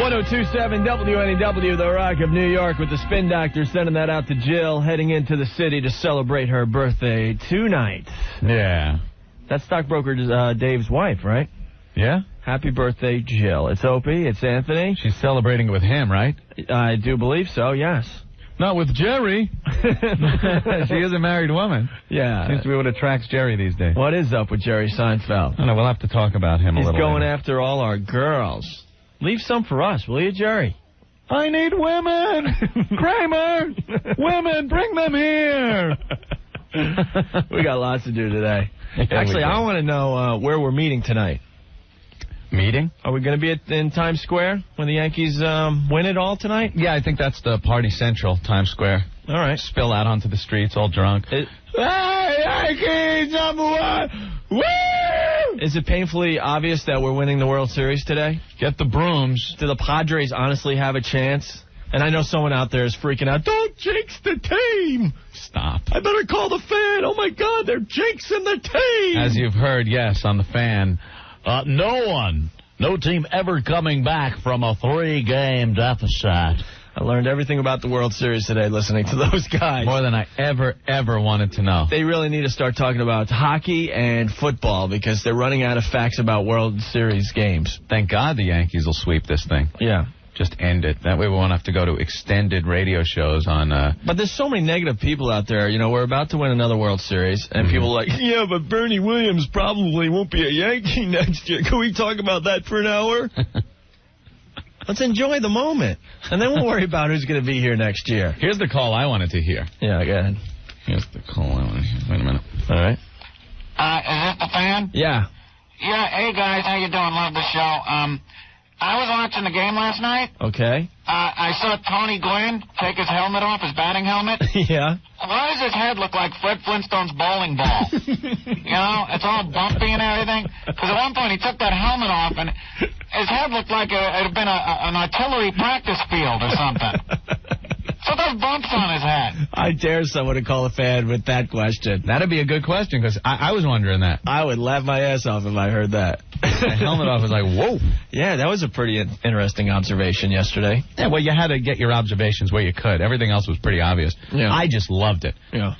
1027 WNEW, the Rock of New York, with the Spin Doctor sending that out to Jill, heading into the city to celebrate her birthday tonight. Yeah. That's Stockbroker Dave's wife, right? Yeah? Happy birthday, Jill. It's Opie, it's Anthony. She's celebrating with him, right? I do believe so, yes. Not with Jerry. She is a married woman. Yeah. Seems to be what attracts Jerry these days. What is up with Jerry Seinfeld? I don't know, we'll have to talk about him a little He's going later. after all our girls. Leave some for us, will you, Jerry? I need women! Kramer! Women, bring them here! We got lots to do today. Yeah, Actually, I want to know where we're meeting tonight. Meeting? Are we going to be in Times Square when the Yankees win it all tonight? Yeah, I think that's the Party Central, Times Square. All right. Spill out onto the streets, all drunk. Hey, Yankees, number one! Woo! Is it painfully obvious that we're winning the World Series today? Get the brooms. Do the Padres honestly have a chance? And I know someone out there is freaking out. Don't jinx the team! Stop. I better call the fan. Oh, my God, they're jinxing the team! As you've heard, yes, on the fan. No team ever coming back from a 3-game deficit. I learned everything about the World Series today listening to those guys. More than I ever wanted to know. They really need to start talking about hockey and football because they're running out of facts about World Series games. Thank God the Yankees will sweep this thing. Yeah. Just end it. That way we won't have to go to extended radio shows on... But there's so many negative people out there. You know, we're about to win another World Series, and people are like, yeah, but Bernie Williams probably won't be a Yankee next year. Can we talk about that for an hour? Let's enjoy the moment, and then we'll worry about who's going to be here next year. Here's the call I wanted to hear. Yeah, go ahead. Here's the call I wanted to hear. Wait a minute. All right. Is this the fan? Yeah. Yeah, hey guys, how you doing? Love the show. I was watching the game last night. Okay. I saw Tony Gwynn take his helmet off, his batting helmet. Yeah. Why does his head look like Fred Flintstone's bowling ball? You know, it's all bumpy and everything. Because at one point he took that helmet off and his head looked like it had been an artillery practice field or something. So those bumps on his head. I dare someone to call a fan with that question. That'd be a good question, because I was wondering that. I would laugh my ass off if I heard that. The helmet off was like, whoa. Yeah, that was a pretty interesting observation yesterday. Yeah, well, you had to get your observations where you could. Everything else was pretty obvious. Yeah. I just loved it. Yeah.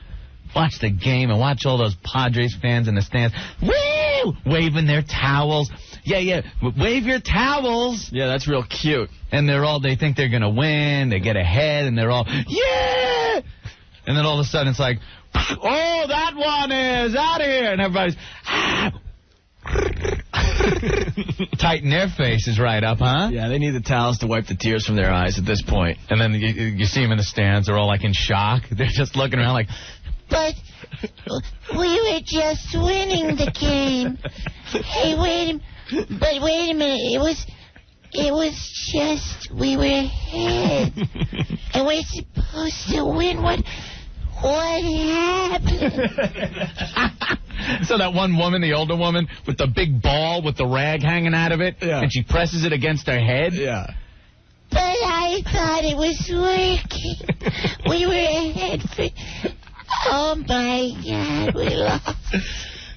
Watch the game and watch all those Padres fans in the stands. Woo! Waving their towels. Yeah. Wave your towels. Yeah, that's real cute. And they think they're going to win. They get ahead, and they're all, yeah! And then all of a sudden it's like, oh, that one is out of here. And everybody's, tighten their faces right up, huh? Yeah, they need the towels to wipe the tears from their eyes at this point. And then you see them in the stands. They're all like in shock. They're just looking around like, but we were just winning the game. Hey, wait a minute. It was just we were ahead, and we're supposed to win. What happened? So that one woman, the older woman, with the big ball with the rag hanging out of it, and she presses it against her head. Yeah. But I thought it was working. We were ahead for... Oh, my God, we lost.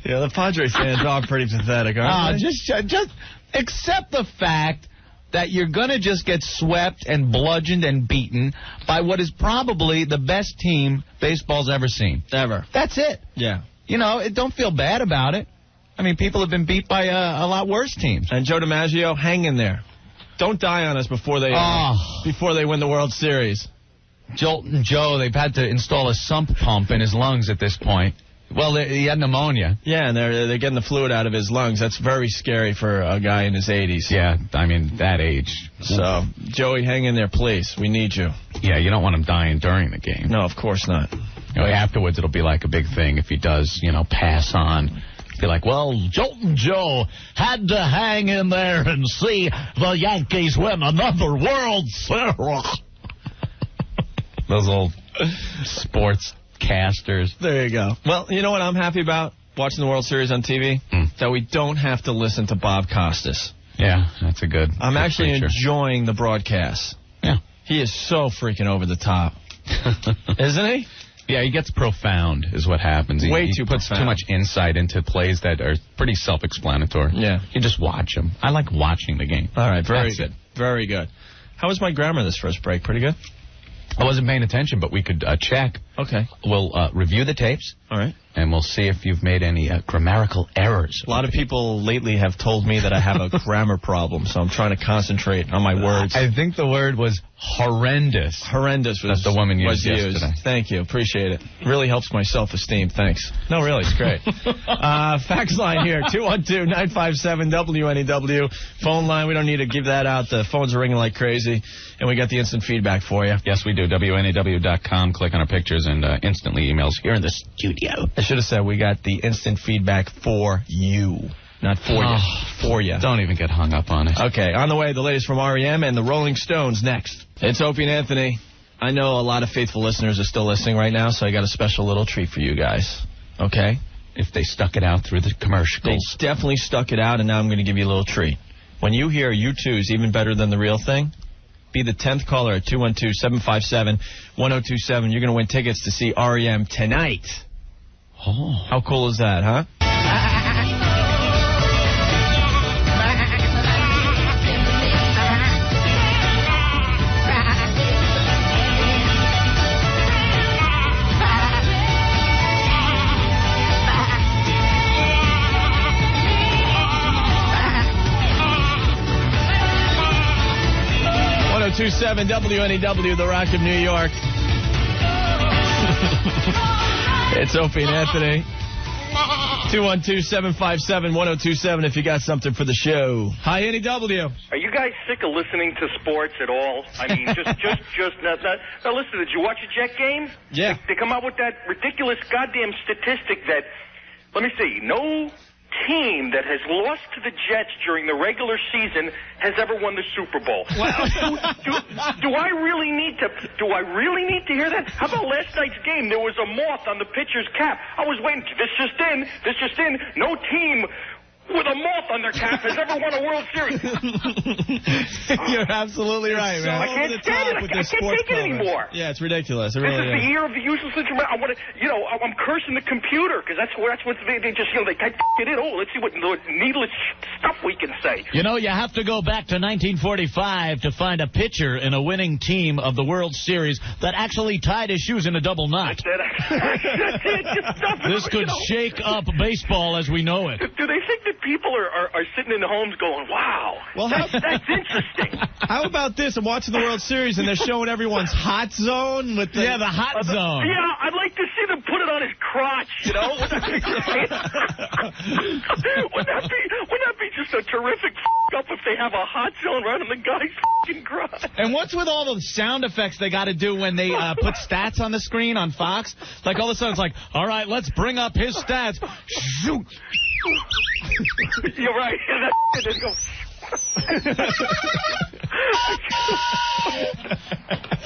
Yeah, the Padres fans are pretty pathetic, aren't they? Just accept the fact that you're going to just get swept and bludgeoned and beaten by what is probably the best team baseball's ever seen. Ever. That's it. Yeah. You know, don't feel bad about it. I mean, people have been beat by a lot worse teams. And Joe DiMaggio, hang in there. Don't die on us before they win the World Series. Joltin' Joe, they've had to install a sump pump in his lungs at this point. Well, he had pneumonia. Yeah, and they're getting the fluid out of his lungs. That's very scary for a guy in his 80s. Yeah, I mean, that age. So, Joey, hang in there, please. We need you. Yeah, you don't want him dying during the game. No, of course not. You know, afterwards, it'll be like a big thing if he does, pass on. Be like, well, Joltin' Joe had to hang in there and see the Yankees win another World Series. Those old sports casters. There you go. Well, you know what I'm happy about watching the World Series on TV? That we don't have to listen to Bob Costas. Yeah, that's a good I'm actually feature. enjoying the broadcast. Yeah. He is so freaking over the top. Isn't he? Yeah, he gets profound is what happens. He puts profound. too much insight into plays that are pretty self-explanatory. Yeah. You just watch them. I like watching the game. All right, That's it. Very good. How was my grammar this first break? Pretty good? I wasn't paying attention, but we could check. Okay. We'll review the tapes. All right. And we'll see if you've made any grammatical errors. A lot of people lately have told me that I have a grammar problem, so I'm trying to concentrate on my words. I think the word was horrendous. Horrendous was the woman used yesterday. Thank you. Appreciate it. Really helps my self-esteem. Thanks. No, really, it's great. Fax line here, 212-957-WNEW. Phone line, we don't need to give that out. The phones are ringing like crazy, and we got the instant feedback for you. Yes, we do. WNEW.com. Click on our pictures and instantly emails here in the studio. I should have said we got the instant feedback for you. Not for you. For you. Don't even get hung up on it. Okay, on the way, the latest from R.E.M. and the Rolling Stones next. It's Opie and Anthony. I know a lot of faithful listeners are still listening right now, so I got a special little treat for you guys. Okay? If they stuck it out through the commercials. They definitely stuck it out, and now I'm going to give you a little treat. When you hear U2's Even Better Than the Real Thing, be the 10th caller at 212-757-1027. You're going to win tickets to see R.E.M. tonight. Oh. How cool is that, huh? 1027 WNEW, the Rock of New York. It's Opie and Anthony. 212-757-1027 if you got something for the show. Hi, NEW. Are you guys sick of listening to sports at all? I mean, just now listen, did you watch a Jet game? Yeah. They come out with that ridiculous goddamn statistic that, let me see, no team that has lost to the Jets during the regular season has ever won the Super Bowl. Do I really need to hear that? How about last night's game? There was a moth on the pitcher's cap. I was waiting. This just in. No team with a moth on their cap has ever won a World Series. You're absolutely right, man. I can't stand it. I can't take it anymore. Yeah, it's ridiculous. It This really is the year of the useless instrument. I want to, I'm cursing the computer because that's what they just, they type it in. Oh, let's see what needless stuff we can say. You have to go back to 1945 to find a pitcher in a winning team of the World Series that actually tied his shoes in a double knot. This could shake up baseball as we know it. Do they think that people are sitting in the homes going, wow, well, that's interesting? How about this? I'm watching the World Series, and they're showing everyone's hot zone with the hot zone. Yeah, I'd like to see them put it on his crotch, Wouldn't that be great? Wouldn't that be just a terrific up if they have a hot zone right on the guy's crotch? And what's with all the sound effects they got to do when they put stats on the screen on Fox? Like all of a sudden it's like, all right, let's bring up his stats. Shoot. You're right. And then go.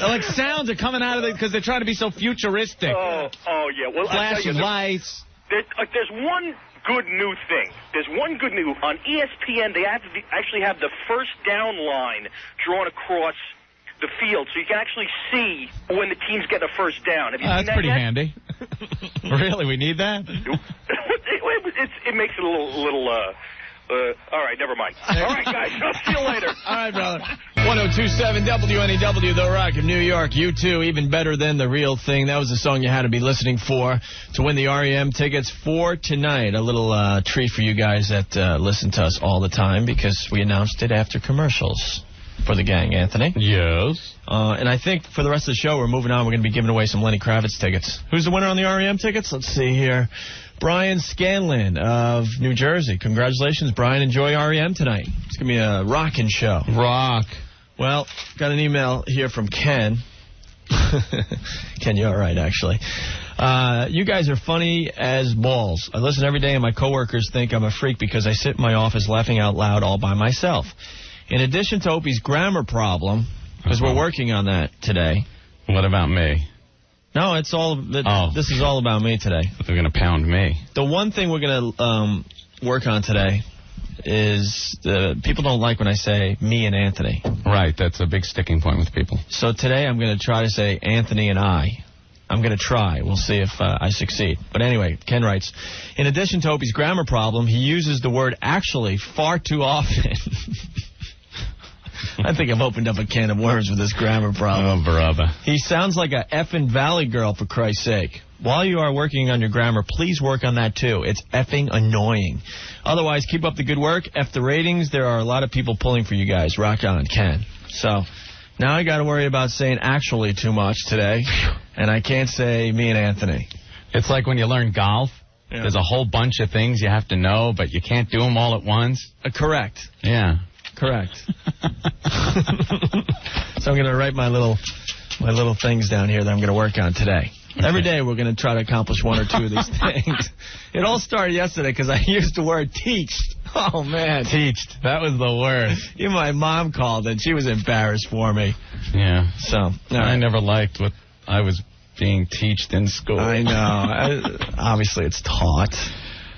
Like sounds are coming out of it because they're trying to be so futuristic. Oh yeah. Well, flash of lights. There's one good new thing. There's one good new on ESPN. They actually have the first down line drawn across the field, so you can actually see when the teams get a first down. Have you seen that's that pretty yet? handy. Really, we need that. It makes it a little. All right, never mind. All right, guys, I'll see you later. All right, brother. 1027 WNEW, the Rock of New York. U2, Even Better Than the Real Thing. That was the song you had to be listening for to win the R.E.M. tickets for tonight. A little treat for you guys that listen to us all the time because we announced it after commercials for the gang, Anthony. Yes. And I think for the rest of the show, we're moving on. We're going to be giving away some Lenny Kravitz tickets. Who's the winner on the R.E.M. tickets? Let's see here. Brian Scanlon of New Jersey. Congratulations, Brian. Enjoy R.E.M. tonight. It's going to be a rockin' show. Rock. Well, got an email here from Ken. Ken, you're all right, actually. You guys are funny as balls. I listen every day, and my coworkers think I'm a freak because I sit in my office laughing out loud all by myself. In addition to Opie's grammar problem, because we're working on that today. What about me? No, it's all. This is all about me today. They're going to pound me. The one thing we're going to work on today is people don't like when I say me and Anthony. Right, that's a big sticking point with people. So today I'm going to try to say Anthony and I. I'm going to try. We'll see if I succeed. But anyway, Ken writes, in addition to Opie's grammar problem, he uses the word actually far too often. I think I've opened up a can of worms with this grammar problem. Oh, brother. He sounds like a effing Valley girl, for Christ's sake. While you are working on your grammar, please work on that, too. It's effing annoying. Otherwise, keep up the good work. F the ratings. There are a lot of people pulling for you guys. Rock on, Ken. So, now I got to worry about saying actually too much today. And I can't say me and Anthony. It's like when you learn golf. Yeah. There's a whole bunch of things you have to know, but you can't do them all at once. Correct. Yeah. Correct. So I'm going to write my little things down here that I'm going to work on today. Okay. Every day we're going to try to accomplish one or two of these things. It all started yesterday because I used the word teached. Oh, man. Teached. That was the word. Even my mom called and she was embarrassed for me. Yeah. So I never liked what I was being teached in school. I know. Obviously, it's taught.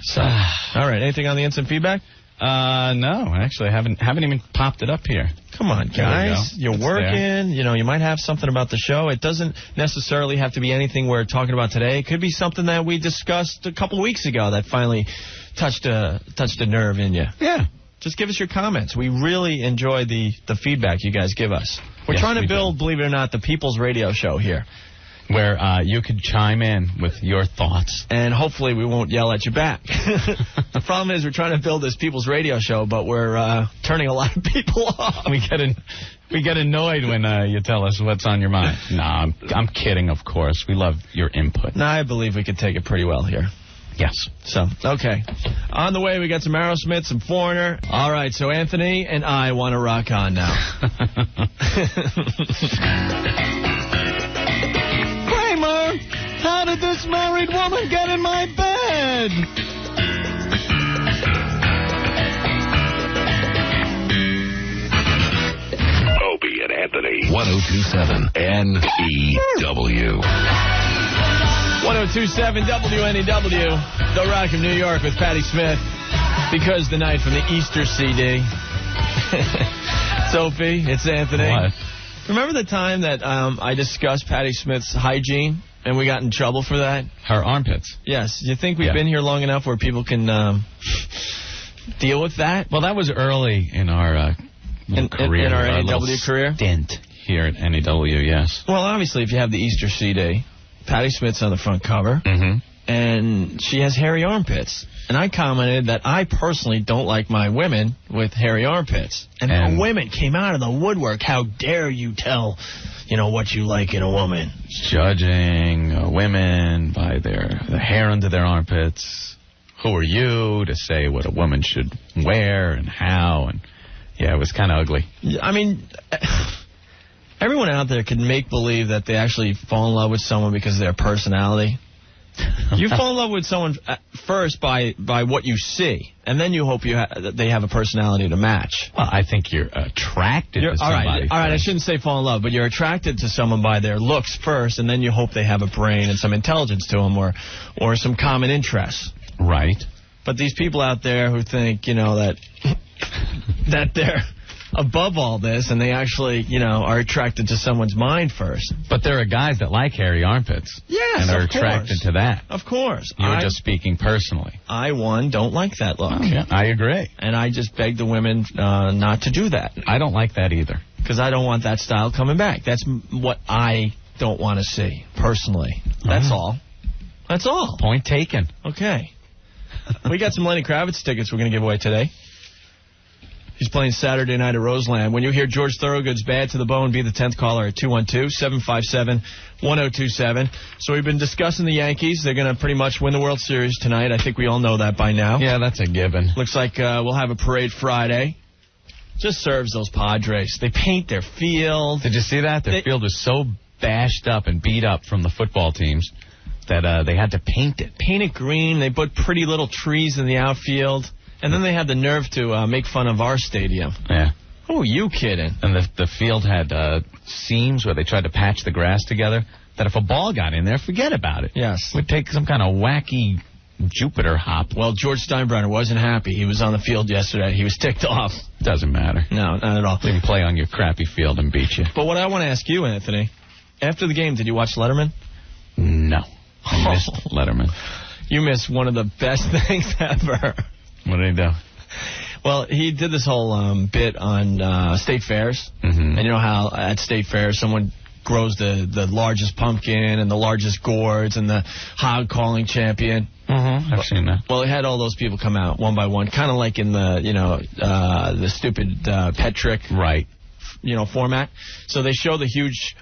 So, all right. Anything on the instant feedback? No, actually, I haven't even popped it up here. Come on, guys. You're working. There. You know, you might have something about the show. It doesn't necessarily have to be anything we're talking about today. It could be something that we discussed a couple of weeks ago that finally touched a nerve in you. Yeah. Just give us your comments. We really enjoy the feedback you guys give us. We're trying to build, believe it or not, the People's Radio Show here. Where you could chime in with your thoughts. And hopefully we won't yell at you back. The problem is we're trying to build this People's Radio Show, but we're turning a lot of people off. We get annoyed when you tell us what's on your mind. No, I'm kidding, of course. We love your input. No, I believe we could take it pretty well here. Yes. So, okay. On the way, we got some Aerosmith, some Foreigner. All right, so Anthony and I want to rock on now. Kramer, how did this married woman get in my bed? Opie and Anthony. 102.7 NEW. 102.7 WNEW, The Rock of New York with Patti Smith. Because the night from the Easter CD. Sophie, it's Anthony. What? Remember the time that I discussed Patti Smith's hygiene and we got in trouble for that? Her armpits. Yes. You think we've been here long enough where people can deal with that? Well, that was early in our career. In our NEW career? Stint here at NEW, yes. Well, obviously, if you have the Easter CD, Patti Smith's on the front cover, and she has hairy armpits. And I commented that I personally don't like my women with hairy armpits. And the women came out of the woodwork. How dare you tell, what you like in a woman? Judging women by the hair under their armpits. Who are you to say what a woman should wear and how? And yeah, it was kind of ugly. I mean, everyone out there can make believe that they actually fall in love with someone because of their personality. You fall in love with someone first by what you see, and then you hope they have a personality to match. Well, I think you're attracted to somebody. All right, I shouldn't say fall in love, but you're attracted to someone by their looks first, and then you hope they have a brain and some intelligence to them or some common interests. Right. But these people out there who think, that they're above all this, and they actually, are attracted to someone's mind first. But there are guys that like hairy armpits. Yes, and are attracted to that. Of course. You're just speaking personally. I, don't like that look. Oh, yeah, I agree. And I just beg the women not to do that. I don't like that either. Because I don't want that style coming back. That's what I don't want to see, personally. That's all. That's all. Point taken. Okay. We got some Lenny Kravitz tickets we're going to give away today. He's playing Saturday night at Roseland. When you hear George Thorogood's Bad to the Bone, be the 10th caller at 212-757-1027. So we've been discussing the Yankees. They're going to pretty much win the World Series tonight. I think we all know that by now. Yeah, that's a given. Looks like we'll have a parade Friday. Just serves those Padres. They paint their field. Did you see that? Their field was so bashed up and beat up from the football teams that they had to paint it. Paint it green. They put pretty little trees in the outfield. And then they had the nerve to make fun of our stadium. Yeah. Who are you kidding? And the field had seams where they tried to patch the grass together, that if a ball got in there, forget about it. Yes. It would take some kind of wacky Jupiter hop. Well, George Steinbrenner wasn't happy. He was on the field yesterday. He was ticked off. Doesn't matter. No, not at all. They can play on your crappy field and beat you. But what I want to ask you, Anthony, after the game, did you watch Letterman? No. I missed Letterman. You missed one of the best things ever. What did he do? Well, he did this whole bit on state fairs. And you know how at state fairs someone grows the largest pumpkin and the largest gourds and the hog calling champion. I've seen that. Well, it had all those people come out one by one, kind of like in the, the stupid pet trick, right? Format. So they show the huge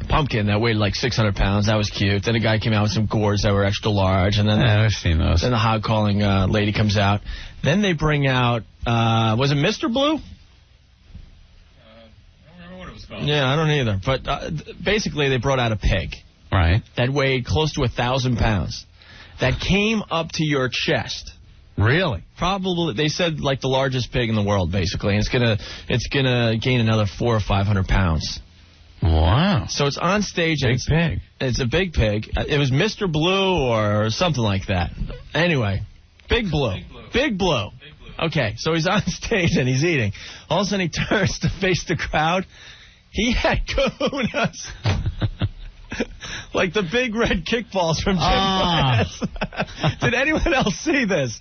pumpkin that weighed like 600 pounds. That was cute. Then a guy came out with some gourds that were extra large, and then I've seen those. Then the hog calling lady comes out. Then they bring out was it Mr. Blue? Yeah, I don't either. But basically, they brought out a pig. Right. That weighed close to 1,000 pounds. That came up to your chest. Really? Probably. They said like the largest pig in the world, basically. And it's gonna gain another 400 or 500 pounds. Wow. So it's on stage. Big pig. It's a big pig. It was Mr. Blue or something like that. Anyway, Big Blue. Big Blue. Okay, so he's on stage and he's eating. All of a sudden he turns to face the crowd. He had kahunas. Like the big red kickballs from Jim Class. Did anyone else see this?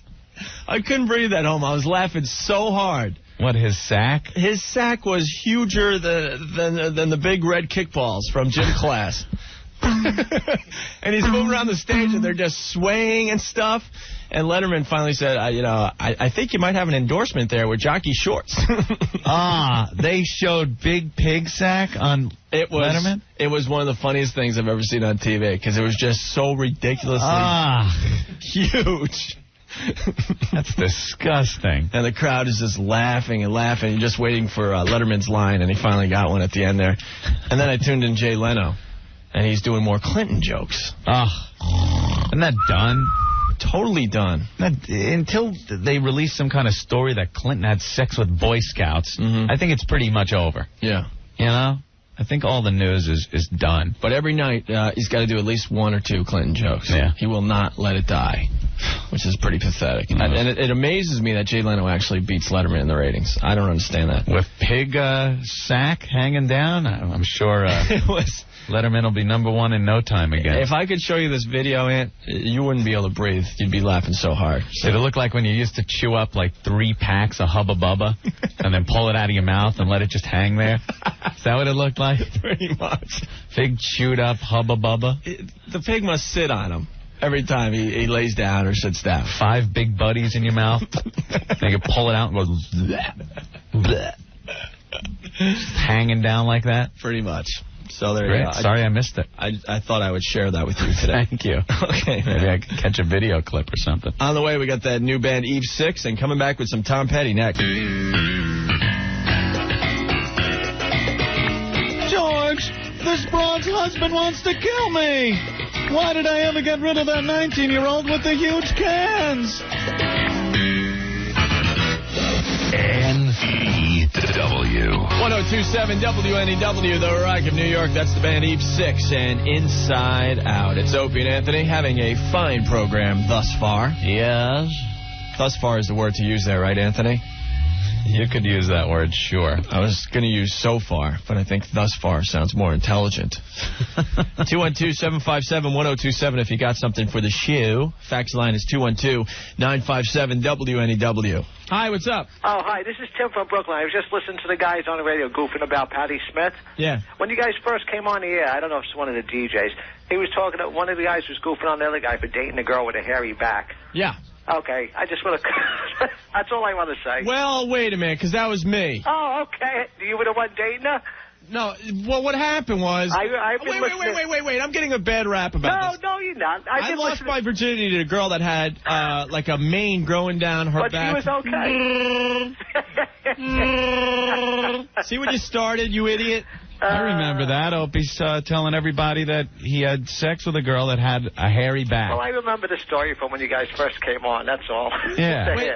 I couldn't breathe at home. I was laughing so hard. What, his sack? His sack was huger than the big red kickballs from Gym Class. And he's moving around the stage, and they're just swaying and stuff. And Letterman finally said, I think you might have an endorsement there with jockey shorts. They showed Big Pig Sack on Letterman? It was one of the funniest things I've ever seen on TV, because it was just so ridiculously huge. That's disgusting. And the crowd is just laughing and laughing, just waiting for Letterman's line, and he finally got one at the end there. And then I tuned in Jay Leno, and he's doing more Clinton jokes. Isn't that done? Totally done. Until they release some kind of story that Clinton had sex with Boy Scouts, I think it's pretty much over. Yeah. I think all the news is done. But every night, he's got to do at least one or two Clinton jokes. Yeah. He will not let it die, which is pretty pathetic. And it amazes me that Jay Leno actually beats Letterman in the ratings. I don't understand that. With Pig Sack hanging down, I'm sure Letterman will be #1 in no time again. If I could show you this video, Ant, you wouldn't be able to breathe. You'd be laughing so hard. Did it look like when you used to chew up like 3 packs of Hubba Bubba and then pull it out of your mouth and let it just hang there? Is that what it looked like? Pretty much. Big chewed up Hubba Bubba? The pig must sit on him every time he lays down or sits down. 5 big buddies in your mouth. They can pull it out and go bleh, bleh. Just hanging down like that? Pretty much. So there Great. you go. Sorry I missed it. I thought I would share that with you today. Thank you. Okay. Maybe I could catch a video clip or something. On the way, we got that new band Eve 6, and coming back with some Tom Petty next. George, this broad's husband wants to kill me. Why did I ever get rid of that 19-year-old with the huge cans? N-E-W. 1027 WNEW, the Rock of New York. That's the band Eve 6 and Inside Out. It's Opie and Anthony having a fine program thus far. Yes. Thus far is the word to use there, right, Anthony? You could use that word, sure. I was going to use so far, but I think thus far sounds more intelligent. 212-757-1027 if you got something for the shoe. Fax line is 212-957-WNEW. Hi, what's up? Oh, hi. This is Tim from Brooklyn. I was just listening to the guys on the radio goofing about Patti Smith. Yeah. When you guys first came on the air, I don't know if it's one of the DJs, he was talking to one of the guys was goofing on the other guy for dating a girl with a hairy back. Yeah. Okay, I just want to... That's all I want to say. Well, wait a minute, because that was me. Oh, okay. You were the one dating her? No, well, what happened was... Wait, I'm getting a bad rap about this. No, you're not. I lost my virginity to a girl that had, like, a mane growing down her back. But she was okay. See what you started, you idiot? I remember that. Opie's telling everybody that he had sex with a girl that had a hairy back. Well, I remember the story from when you guys first came on, that's all. Yeah. Wait.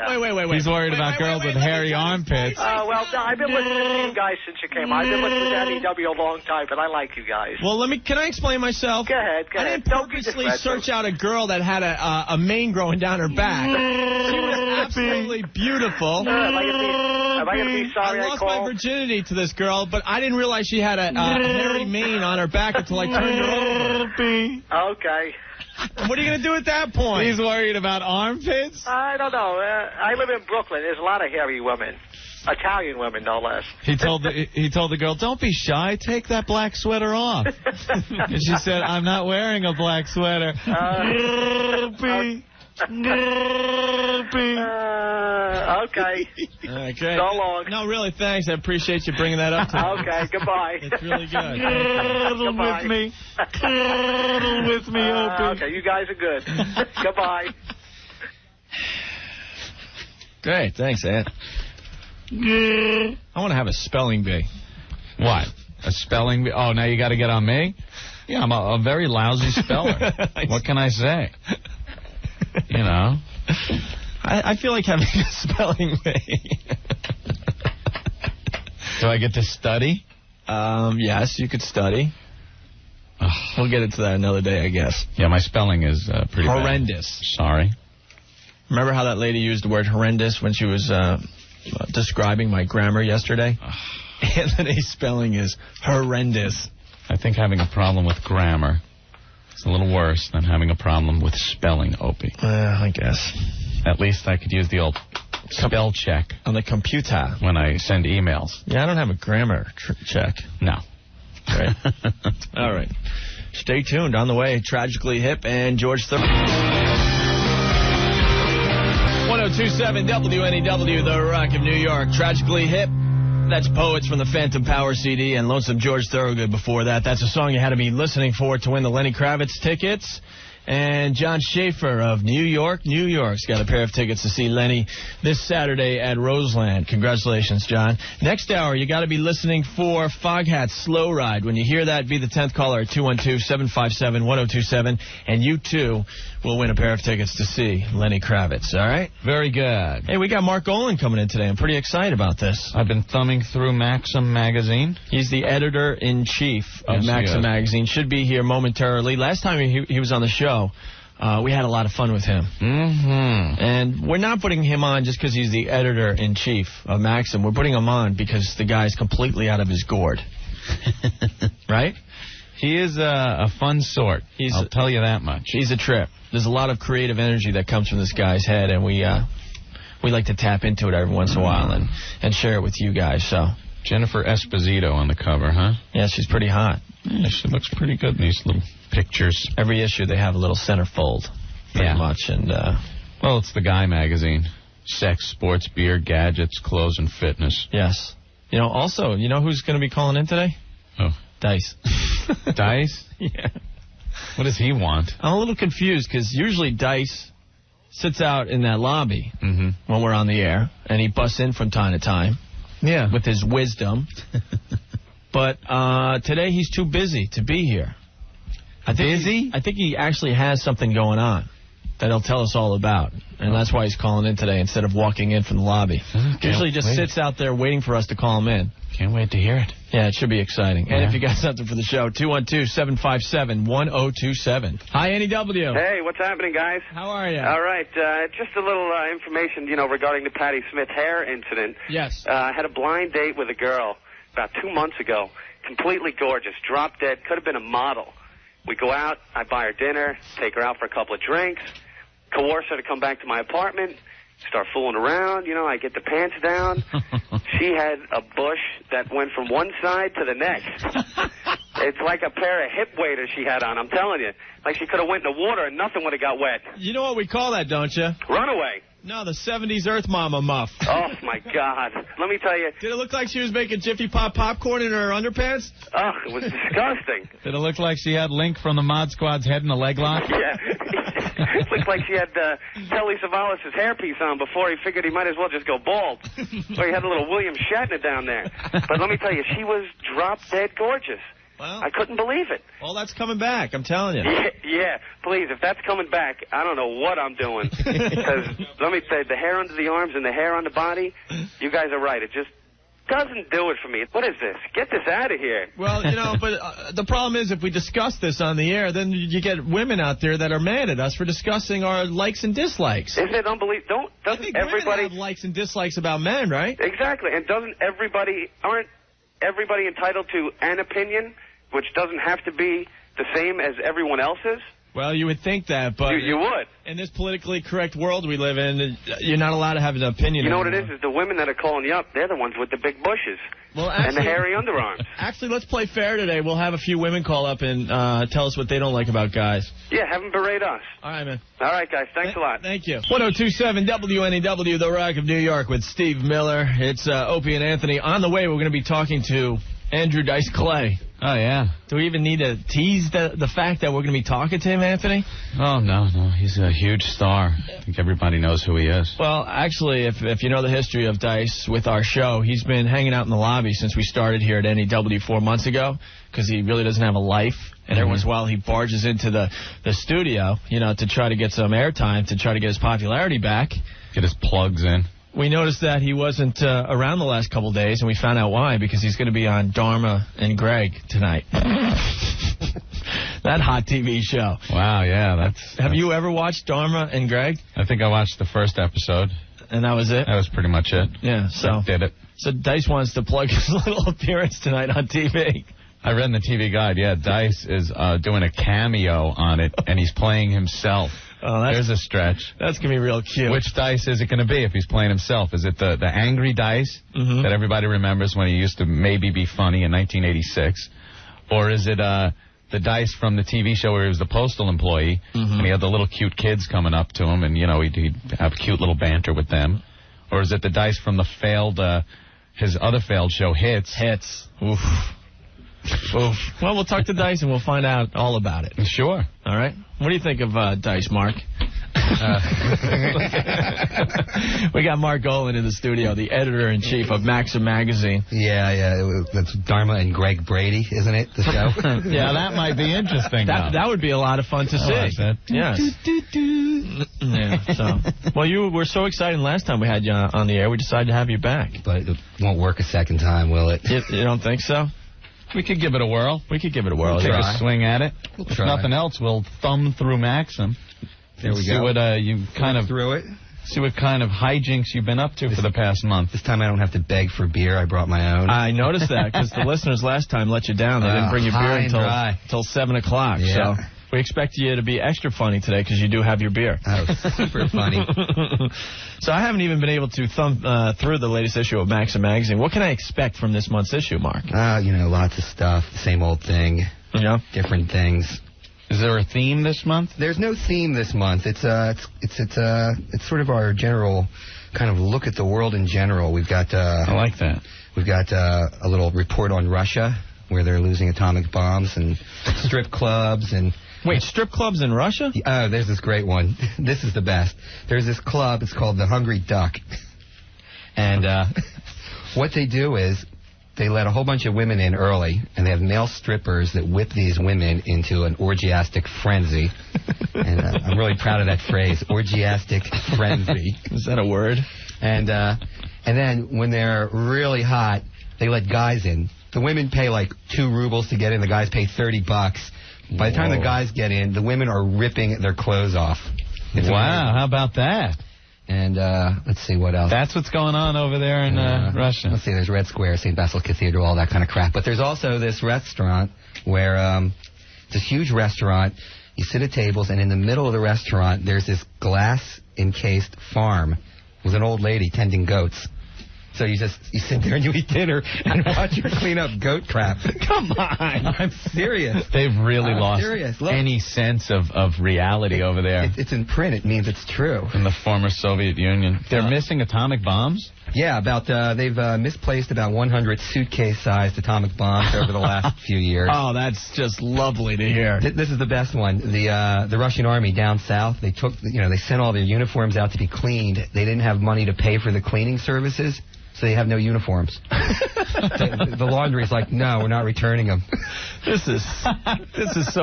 He's worried about girls with hairy armpits. Well, no, I've been listening to you guys since you came on. I've been listening to NEW a long time, but I like you guys. Well, can I explain myself? Go ahead. I didn't purposely search out a girl that had a mane growing down her back. She was absolutely beautiful. Am I going to be sorry I lost my virginity to this girl, but I didn't realize she had a hairy mane on her back until I turned her over. Okay. What are you going to do at that point? He's worried about armpits? I don't know. I live in Brooklyn. There's a lot of hairy women. Italian women, no less. He told the girl, don't be shy. Take that black sweater off. And she said, I'm not wearing a black sweater. Okay. Okay. So long. No, really, thanks. I appreciate you bringing that up to me. Okay, goodbye. It's really good. Cuddle with me. Cuddle with me, Opie. Okay, you guys are good. Goodbye. Great, thanks, Ant. I want to have a spelling bee. What? A spelling bee? Oh, now you got to get on me? Yeah, I'm a very lousy speller. What can I say? You know? I feel like having a spelling bee. Do I get to study? Yes, you could study. We'll get into that another day, I guess. Yeah, my spelling is pretty horrendous. Bad. Sorry. Remember how that lady used the word horrendous when she was describing my grammar yesterday? Anthony's spelling is horrendous. I think having a problem with grammar is a little worse than having a problem with spelling, Opie. I guess. At least I could use the old spell check on the computer when I send emails. Yeah, I don't have a grammar check. No. Right. All right. Stay tuned. On the way, Tragically Hip and George Thorogood. 1027 WNEW, The Rock of New York. Tragically Hip. That's Poets from the Phantom Power CD and Lonesome George Thorogood before that. That's a song you had to be listening for to win the Lenny Kravitz tickets. And John Schaefer of New York, New York's got a pair of tickets to see Lenny this Saturday at Roseland. Congratulations, John. Next hour, you got to be listening for Foghat's Slow Ride. When you hear that, be the 10th caller at 212-757-1027, and you, too, will win a pair of tickets to see Lenny Kravitz, all right? Very good. Hey, we got Mark Olen coming in today. I'm pretty excited about this. I've been thumbing through Maxim Magazine. He's the editor-in-chief of Maxim Magazine. Should be here momentarily. Last time he was on the show, we had a lot of fun with him. Mm-hmm. And we're not putting him on just because he's the editor-in-chief of Maxim. We're putting him on because the guy's completely out of his gourd. Right? He is a fun sort. I'll tell you that much. He's a trip. There's a lot of creative energy that comes from this guy's head, and we like to tap into it every once in a while and share it with you guys. So Jennifer Esposito on the cover, huh? Yeah, she's pretty hot. Yeah, she looks pretty good in these little pictures. Every issue they have a little centerfold, pretty much. And well, it's the Guy magazine. Sex, sports, beer, gadgets, clothes, and fitness. Yes. You know, also, you know who's going to be calling in today? Oh. Dice. Dice? Yeah. What does he want? I'm a little confused because usually Dice sits out in that lobby when we're on the air, and he busts in from time to time. Yeah. With his wisdom. But today he's too busy to be here. I think he actually has something going on that he'll tell us all about. And that's why he's calling in today instead of walking in from the lobby. Usually just sits out there waiting for us to call him in. Can't wait to hear it. Yeah, it should be exciting. Yeah. And if you got something for the show, 212-757-1027. Hi, Annie W. Hey, what's happening, guys? How are you? All right. Just a little information, regarding the Patti Smith hair incident. Yes. I had a blind date with a girl about 2 months ago. Completely gorgeous. Drop dead. Could have been a model. We go out. I buy her dinner. Take her out for a couple of drinks. Coerce her to come back to my apartment. Start fooling around. I get the pants down. She had a bush that went from one side to the next. It's like a pair of hip waders she had on, I'm telling you. Like she could have went in the water and nothing would have got wet. You know what we call that, don't you? Runaway. No, the 70s Earth Mama muff. Oh, my God. Let me tell you. Did it look like she was making Jiffy Pop popcorn in her underpants? Oh, it was disgusting. Did it look like she had Link from the Mod Squad's head in a leg lock? Yeah. It looked like she had Telly Savalas' hairpiece on before he figured he might as well just go bald. So he had a little William Shatner down there. But let me tell you, she was drop-dead gorgeous. Well, I couldn't believe it. Well, that's coming back, I'm telling you. Yeah, please, if that's coming back, I don't know what I'm doing. Because let me tell you, the hair under the arms and the hair on the body, you guys are right. It just doesn't do it for me. What is this? Get this out of here. Well, but the problem is if we discuss this on the air, then you get women out there that are mad at us for discussing our likes and dislikes. Isn't it unbelievable? Doesn't everybody have likes and dislikes about men, right? Exactly. And aren't everybody entitled to an opinion, which doesn't have to be the same as everyone else's? Well, you would think that, but You would. in this politically correct world we live in, you're not allowed to have an opinion. You know what it anymore. is the women that are calling you up, they're the ones with the big bushes Well, and the hairy underarms. Actually, let's play fair today. We'll have a few women call up and tell us what they don't like about guys. Yeah, have them berate us. All right, man. All right, guys. Thanks a lot. Thank you. 1027 WNEW, The Rock of New York with Steve Miller. It's Opie and Anthony. On the way, we're going to be talking to Andrew Dice Clay. Oh, yeah. Do we even need to tease the fact that we're going to be talking to him, Anthony? Oh, no. He's a huge star. I think everybody knows who he is. Well, actually, if you know the history of Dice with our show, he's been hanging out in the lobby since we started here at NEW 4 months ago because he really doesn't have a life. And every once in a while he barges into the studio, to try to get some airtime, to try to get his popularity back. Get his plugs in. We noticed that he wasn't around the last couple days, and we found out why, because he's going to be on Dharma and Greg tonight. That hot TV show. Wow, yeah. Have you ever watched Dharma and Greg? I think I watched the first episode. And that was it? That was pretty much it. Yeah, so. Did it. So Dice wants to plug his little appearance tonight on TV. I read in the TV guide, yeah, Dice is doing a cameo on it, and he's playing himself. Oh, there's a stretch. That's going to be real cute. Which Dice is it going to be if he's playing himself? Is it the angry Dice that everybody remembers when he used to maybe be funny in 1986? Or is it the Dice from the TV show where he was the postal employee, and he had the little cute kids coming up to him, and, he'd have cute little banter with them? Or is it the Dice from the his other failed show, Hits? Hits. Oof. Oof. Well, we'll talk to Dice and we'll find out all about it. Sure. All right. What do you think of Dice, Mark? We got Mark Olen in the studio, the editor-in-chief of Maxim Magazine. Yeah. That's Dharma and Greg Brady, isn't it, the show? Yeah, that might be interesting. That would be a lot of fun to see. Like that. Yes. Yeah, so. Well, we're so excited last time we had you on the air, we decided to have you back. But it won't work a second time, will it? You don't think so? We could give it a whirl. Take a swing at it. We'll if try. nothing else, we'll thumb through Maxim. There we see go. What you kind of through it. See what kind of hijinks you've been up to for the past month. This time I don't have to beg for beer. I brought my own. I noticed that because the listeners last time let you down. They didn't bring you beer until 7 o'clock. Yeah. So we expect you to be extra funny today because you do have your beer. Oh, super funny. So I haven't even been able to thumb through the latest issue of Maxim Magazine. What can I expect from this month's issue, Mark? Lots of stuff. Same old thing. Yeah. Different things. Is there a theme this month? There's no theme this month. It's sort of our general kind of look at the world in general. We've got I like that. We've got a little report on Russia where they're losing atomic bombs and strip clubs and. Wait, strip clubs in Russia? Oh, there's this great one. This is the best. There's this club. It's called the Hungry Duck. And what they do is they let a whole bunch of women in early, and they have male strippers that whip these women into an orgiastic frenzy. And I'm really proud of that phrase, orgiastic frenzy. Is that a word? And then when they're really hot, they let guys in. The women pay like 2 rubles to get in. The guys pay $30. By the time the guys get in, the women are ripping their clothes off. It's wow, amazing. how about that? And let's see what else. That's what's going on over there in Russia. Let's see, there's Red Square, St. Basil Cathedral, all that kind of crap. But there's also this restaurant where it's a huge restaurant. You sit at tables, and in the middle of the restaurant, there's this glass-encased farm with an old lady tending goats. So you sit there and you eat dinner and watch her clean up goat crap. Come on. I'm serious. They've really lost Look, any sense of reality over there. It's in print. It means it's true. In the former Soviet Union. They're missing atomic bombs? Yeah, they've misplaced about 100 suitcase-sized atomic bombs over the last few years. Oh, that's just lovely to hear. This is the best one. The Russian army down south, they sent all their uniforms out to be cleaned. They didn't have money to pay for the cleaning services. So they have no uniforms. The laundry's like, no, we're not returning them. This is so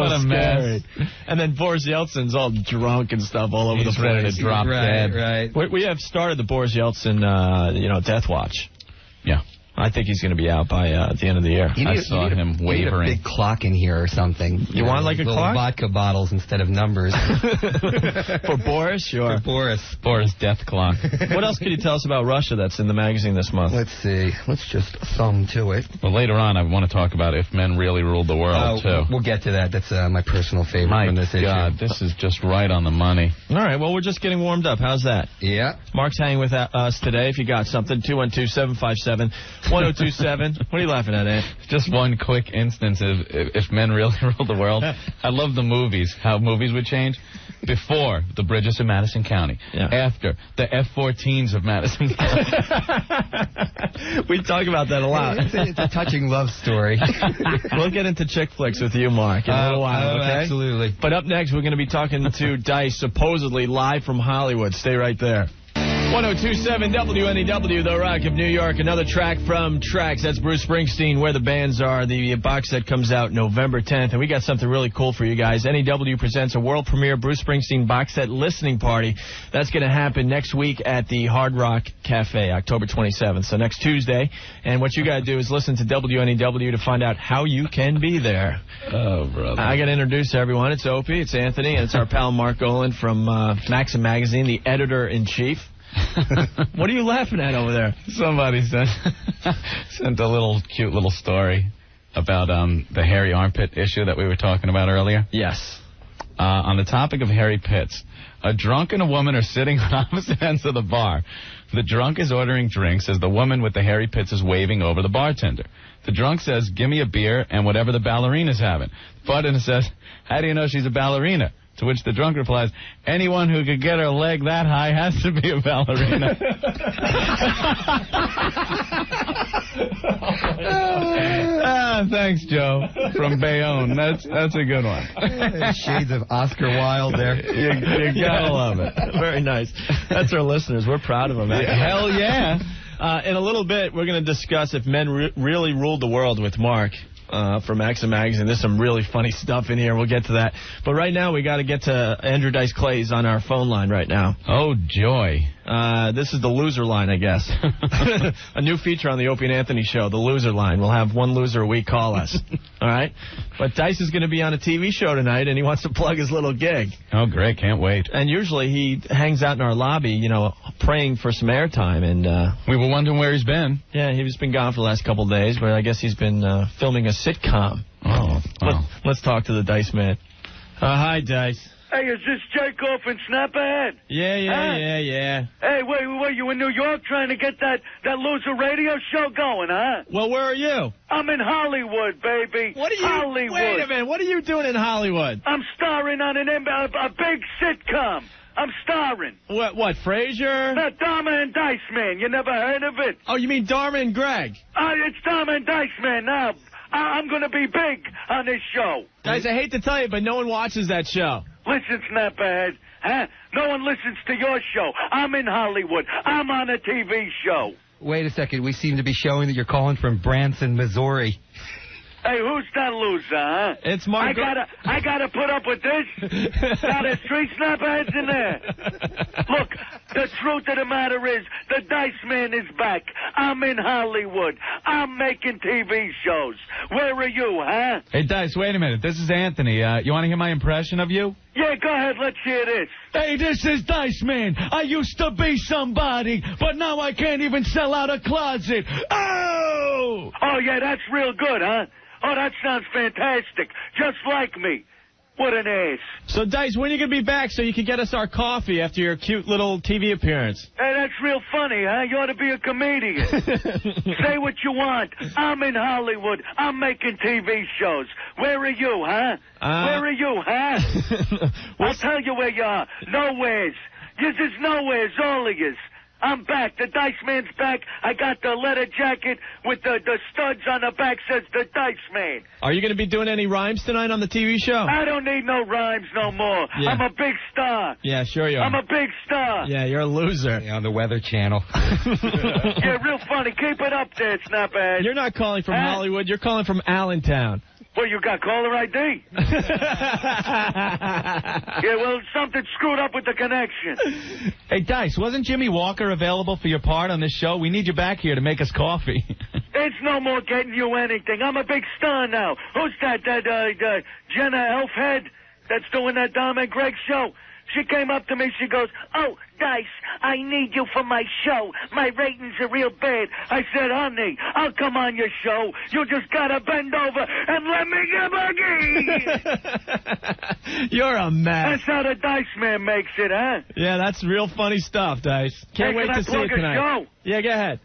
what a scary. And then Boris Yeltsin's all drunk and stuff all over the place. Ready to drop dead. Right. We have started the Boris Yeltsin, death watch. Yeah. I think he's going to be out by the end of the year. I saw him wavering. You need a big clock in here or something. You want like a clock? Vodka bottles instead of numbers. For Boris? Sure. For Boris. Boris death clock. What else could you tell us about Russia that's in the magazine this month? Let's see. Let's just thumb to it. Well, later on, I want to talk about if men really ruled the world, too. We'll get to that. That's my personal favorite from this issue. My God, this is just right on the money. All right, well, we're just getting warmed up. How's that? Yeah. Mark's hanging with us today. If you got something, 212-757-1027. What are you laughing at, Ant? Just one quick instance of if men really ruled the world. I love the movies, how movies would change. Before, the bridges of Madison County. Yeah. After, the F-14s of Madison County. We talk about that a lot. It's a touching love story. We'll get into chick flicks with you, Mark, in a little while, okay? Absolutely. But up next, we're going to be talking to Dice, supposedly live from Hollywood. Stay right there. 1027 WNEW, The Rock of New York. Another track from Tracks. That's Bruce Springsteen, Where the Bands Are. The box set comes out November 10th. And we got something really cool for you guys. NEW presents a world premiere Bruce Springsteen box set listening party. That's going to happen next week at the Hard Rock Cafe, October 27th. So next Tuesday. And what you got to do is listen to WNEW to find out how you can be there. Oh, brother. I got to introduce everyone. It's Opie, it's Anthony, and it's our pal Mark Olen from Maxim Magazine, the editor-in-chief. What are you laughing at over there? Somebody sent a cute little story about the hairy armpit issue that we were talking about earlier. Yes. On the topic of hairy pits, a drunk and a woman are sitting on opposite ends of the bar. The drunk is ordering drinks as the woman with the hairy pits is waving over the bartender. The drunk says, "Give me a beer and whatever the ballerina's having." The bartender says, "How do you know she's a ballerina?" To which the drunk replies, "Anyone who could get her leg that high has to be a ballerina." Thanks, Joe, from Bayonne. That's a good one. Shades of Oscar Wilde there. You gotta love it. Very nice. That's our listeners. We're proud of them. Hell yeah. In a little bit, we're going to discuss if men really ruled the world with Mark. From Maxim Magazine. There's some really funny stuff in here. We'll get to that. But right now, we got to get to Andrew Dice Clay's on our phone line right now. Oh, joy. This is the loser line, I guess. A new feature on the Opie and Anthony show, the loser line. We'll have one loser a week call us. All right? But Dice is going to be on a TV show tonight, and he wants to plug his little gig. Oh, great. Can't wait. And usually he hangs out in our lobby, praying for some airtime. And we were wondering where he's been. Yeah, he's been gone for the last couple of days, but I guess he's been filming a sitcom. Oh. Let's talk to the Dice man. Hi, Dice. Hey, is this Jerk Off and Snap Ahead? Yeah. Hey, wait, you in New York trying to get that loser radio show going, huh? Well, where are you? I'm in Hollywood, baby. Hollywood. Wait a minute, what are you doing in Hollywood? I'm starring on a big sitcom. I'm starring. What, Frasier? The Dharma and Dice Man. You never heard of it? Oh, you mean Dharma and Greg? It's Dharma and Dice Man now. I'm going to be big on this show. Guys, I hate to tell you, but no one watches that show. Listen, Snapperhead, huh? No one listens to your show. I'm in Hollywood. I'm on a TV show. Wait a second. We seem to be showing that you're calling from Branson, Missouri. Hey, who's that loser, huh? It's Mark. I gotta put up with this? Now there's 3 snapperheads in there. Look, the truth of the matter is, the Dice Man is back. I'm in Hollywood. I'm making TV shows. Where are you, huh? Hey, Dice, wait a minute. This is Anthony. You want to hear my impression of you? Yeah, go ahead. Let's hear this. Hey, this is Dice Man. I used to be somebody, but now I can't even sell out a closet. Oh! Oh, yeah, that's real good, huh? Oh, that sounds fantastic. Just like me. What an ass. So, Dice, when are you going to be back so you can get us our coffee after your cute little TV appearance? Hey, that's real funny, huh? You ought to be a comedian. Say what you want. I'm in Hollywood. I'm making TV shows. Where are you, huh? Where are you, huh? I'll tell you where you are. Nowheres. Yes, it's nowheres, all of yous. I'm back. The Dice Man's back. I got the leather jacket with the studs on the back says the Dice Man. Are you going to be doing any rhymes tonight on the TV show? I don't need no rhymes no more. Yeah. I'm a big star. Yeah, sure you are. I'm a big star. Yeah, you're a loser. Yeah, on the Weather Channel. Yeah, real funny. Keep it up there, Snaphead. You're not calling from Hollywood. You're calling from Allentown. Well, you got caller ID. Yeah, well, something screwed up with the connection. Hey, Dice, wasn't Jimmy Walker available for your part on this show? We need you back here to make us coffee. It's no more getting you anything. I'm a big star now. Who's that? Jenna Elfhead that's doing that Dom and Greg show. She came up to me. She goes, "Oh, Dice, I need you for my show. My ratings are real bad." I said, "Honey, I'll come on your show. You just gotta bend over and let me get boogie." You're a mess. That's how the Dice Man makes it, huh? Yeah, that's real funny stuff, Dice. Can't wait to see it tonight. Show? Yeah, go ahead.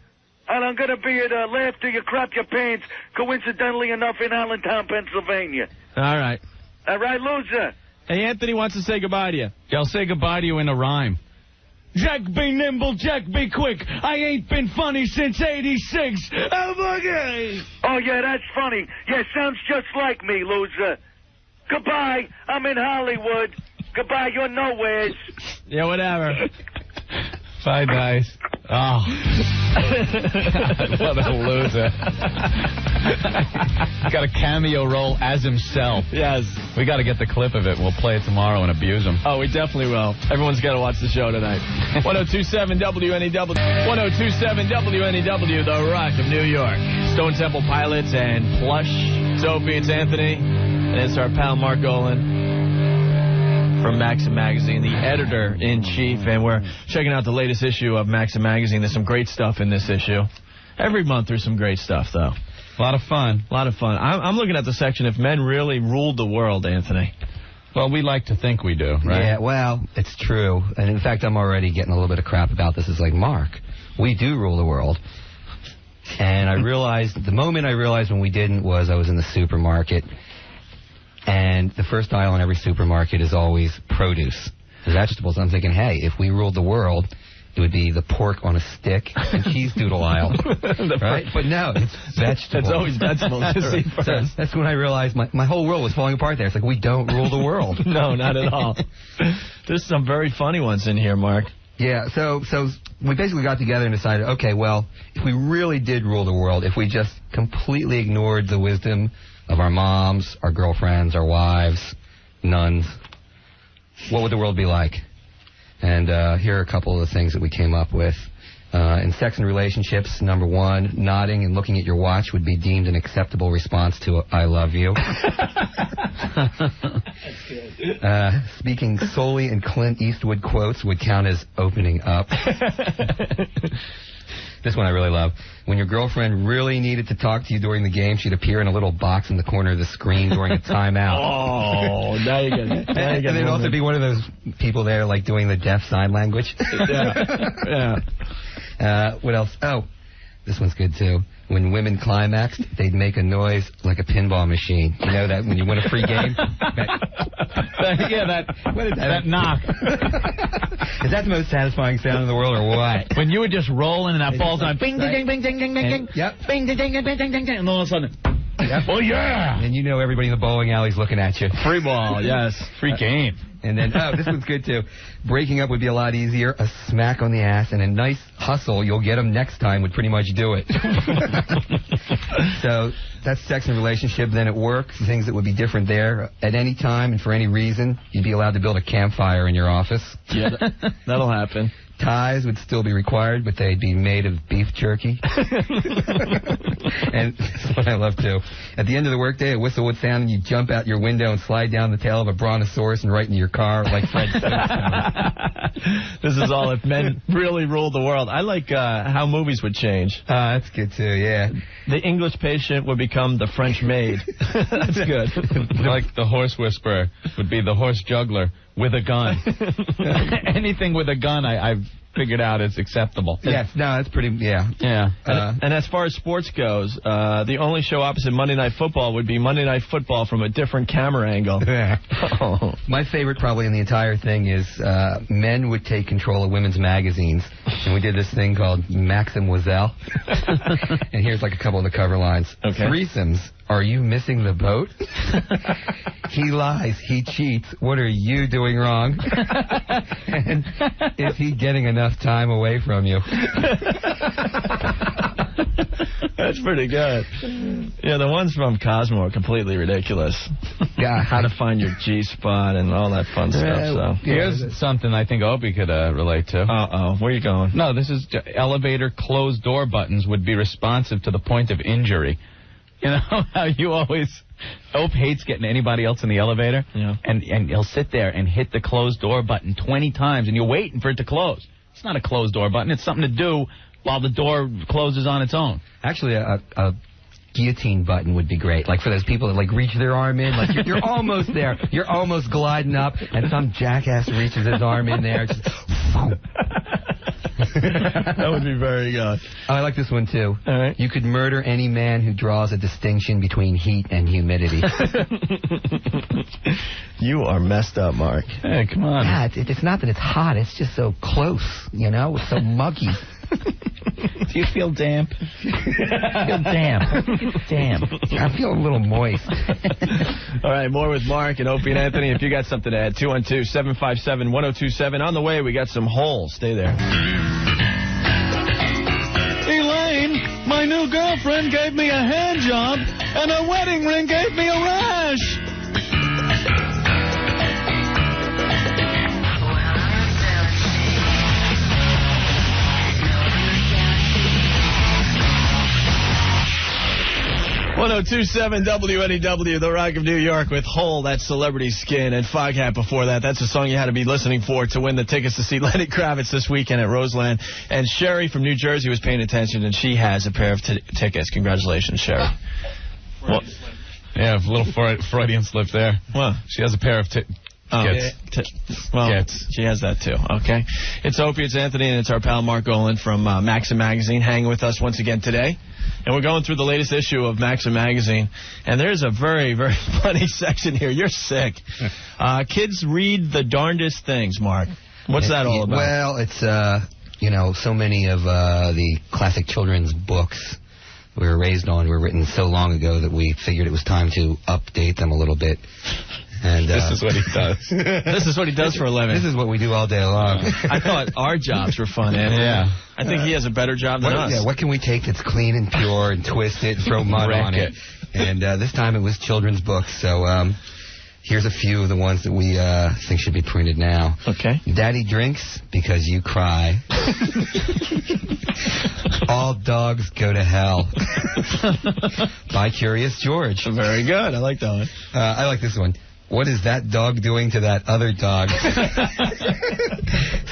And I'm going to be at Laugh Till You Crap Your Pants, coincidentally enough, in Allentown, Pennsylvania. All right. All right, loser. Hey, Anthony wants to say goodbye to you. Yeah, I'll say goodbye to you in a rhyme. Jack be nimble, Jack be quick. I ain't been funny since '86. Oh, yeah, that's funny. Yeah, sounds just like me, loser. Goodbye. I'm in Hollywood. Goodbye, you're nowheres. Yeah, whatever. Bye, Dice. Oh. What a loser. He's got a cameo role as himself. Yes. We got to get the clip of it. We'll play it tomorrow and abuse him. Oh, we definitely will. Everyone's got to watch the show tonight. 1027 WNEW. 1027 WNEW, The Rock of New York. Stone Temple Pilots and Plush. It's Opie, it's Anthony. And it's our pal Mark Olen from Maxim Magazine, the editor-in-chief, and we're checking out the latest issue of Maxim Magazine. There's some great stuff in this issue. Every month there's some great stuff, though. A lot of fun. A lot of fun. I'm looking at the section, If Men Really Ruled the World, Anthony. Well, we like to think we do, right? Yeah, well, it's true. And in fact, I'm already getting a little bit of crap about this. It's like, Mark, we do rule the world. And I realized, the moment I realized when we didn't was I was in the supermarket. And the first aisle in every supermarket is always produce, vegetables. I'm thinking, hey, if we ruled the world, it would be the pork on a stick and cheese doodle aisle, right? But no, it's vegetables. It's always vegetables. So that's when I realized my whole world was falling apart there. It's like, we don't rule the world. No, not at all. There's some very funny ones in here, Mark. Yeah, so we basically got together and decided, okay, well, if we really did rule the world, if we just completely ignored the wisdom of our moms, our girlfriends, our wives, nuns, what would the world be like? And here are a couple of the things that we came up with. In sex and relationships, number one, nodding and looking at your watch would be deemed an acceptable response to I love you. That's good. Speaking solely in Clint Eastwood quotes would count as opening up. This one I really love. When your girlfriend really needed to talk to you during the game, she'd appear in a little box in the corner of the screen during a timeout. Oh, now you get it. And there'd also be one of those people there, like, doing the deaf sign language. Yeah. What else? Oh, this one's good, too. When women climaxed, they'd make a noise like a pinball machine. You know that when you win a free game? What is that? That knock. Is that the most satisfying sound in the world, or what? When you would just roll in and that falls on, bing, ding, ding, bing, ding, ding, ding, ding. Yep. Bing, ding, ding, ding, ding, ding, ding, and all of a sudden, yep. Oh, yeah. And you know everybody in the bowling alley's looking at you. Free ball, yes. Free game. And then, oh, this one's good, too. Breaking up would be a lot easier. A smack on the ass and a nice hustle, you'll get them next time, would pretty much do it. So that's sex and relationship. Then at work, things that would be different there. At any time and for any reason, you'd be allowed to build a campfire in your office. Yeah, that'll happen. Ties would still be required, but they'd be made of beef jerky. And this is what I love, too. At the end of the workday, a whistle would sound, and you jump out your window and slide down the tail of a brontosaurus and right into your car like Fred Flintstone. This is all if men really ruled the world. I like how movies would change. That's good, too, yeah. The English patient would become the French maid. That's good. Like the horse whisperer would be the horse juggler with a gun. Anything with a gun, I've figured out is acceptable. Yes, no, that's pretty, yeah. Yeah. And as far as sports goes, the only show opposite Monday Night Football would be Monday Night Football from a different camera angle. Oh. My favorite probably in the entire thing is men would take control of women's magazines. And we did this thing called Maxim Wazelle. And here's like a couple of the cover lines. Okay. Threesomes. Are you missing the boat? He lies. He cheats. What are you doing wrong? And is he getting enough time away from you? That's pretty good. Yeah, the ones from Cosmo are completely ridiculous. Yeah, how to find your G-spot and all that fun stuff. So here's something I think Opie could relate to. Uh-oh, where are you going? No, this is elevator closed door buttons would be responsive to the point of injury. You know how you always... Ope hates getting anybody else in the elevator, and he'll sit there and hit the closed door button 20 times, and you're waiting for it to close. It's not a closed door button. It's something to do while the door closes on its own. Actually, a guillotine button would be great. Like for those people that like reach their arm in, like you're almost there. You're almost gliding up, and some jackass reaches his arm in there. Just, that would be very good. I like this one, too. All right. You could murder any man who draws a distinction between heat and humidity. You are messed up, Mark. Hey, come on. Yeah, it's not that it's hot. It's just so close, you know? It's so muggy. Do you feel damp? I feel damp. Damp. I feel a little moist. All right, more with Mark and Opie and Anthony. If you got something to add, 212-757-1027. On the way, we got some holes. Stay there. Elaine, my new girlfriend gave me a hand job, and her wedding ring gave me a rash. 1027 WNEW, The Rock of New York with Hole, that's Celebrity Skin, and Foghat before that. That's a song you had to be listening for to win the tickets to see Lenny Kravitz this weekend at Roseland. And Sherry from New Jersey was paying attention, and she has a pair of tickets. Congratulations, Sherry. Well, yeah, a little Freudian slip there. Well, she has a pair of tickets. She has that too. Okay. It's Opie, it's Anthony, and it's our pal Mark Olen from Maxim Magazine hanging with us once again today. And we're going through the latest issue of Maxim Magazine. And there's a very, very funny section here. You're sick. Kids read the darndest things, Mark. What's that all about? Well, it's, so many of the classic children's books we were raised on were written so long ago that we figured it was time to update them a little bit. And this is what he does. This is what he does for a living. This is what we do all day long. I thought our jobs were fun, Anthony. Yeah. I think he has a better job than us. Yeah, what can we take that's clean and pure and twist it and throw mud on it? And this time it was children's books. So here's a few of the ones that we think should be printed now. Okay. Daddy drinks because you cry. All dogs go to hell. By Curious George. Very good. I like that one. I like this one. What is that dog doing to that other dog?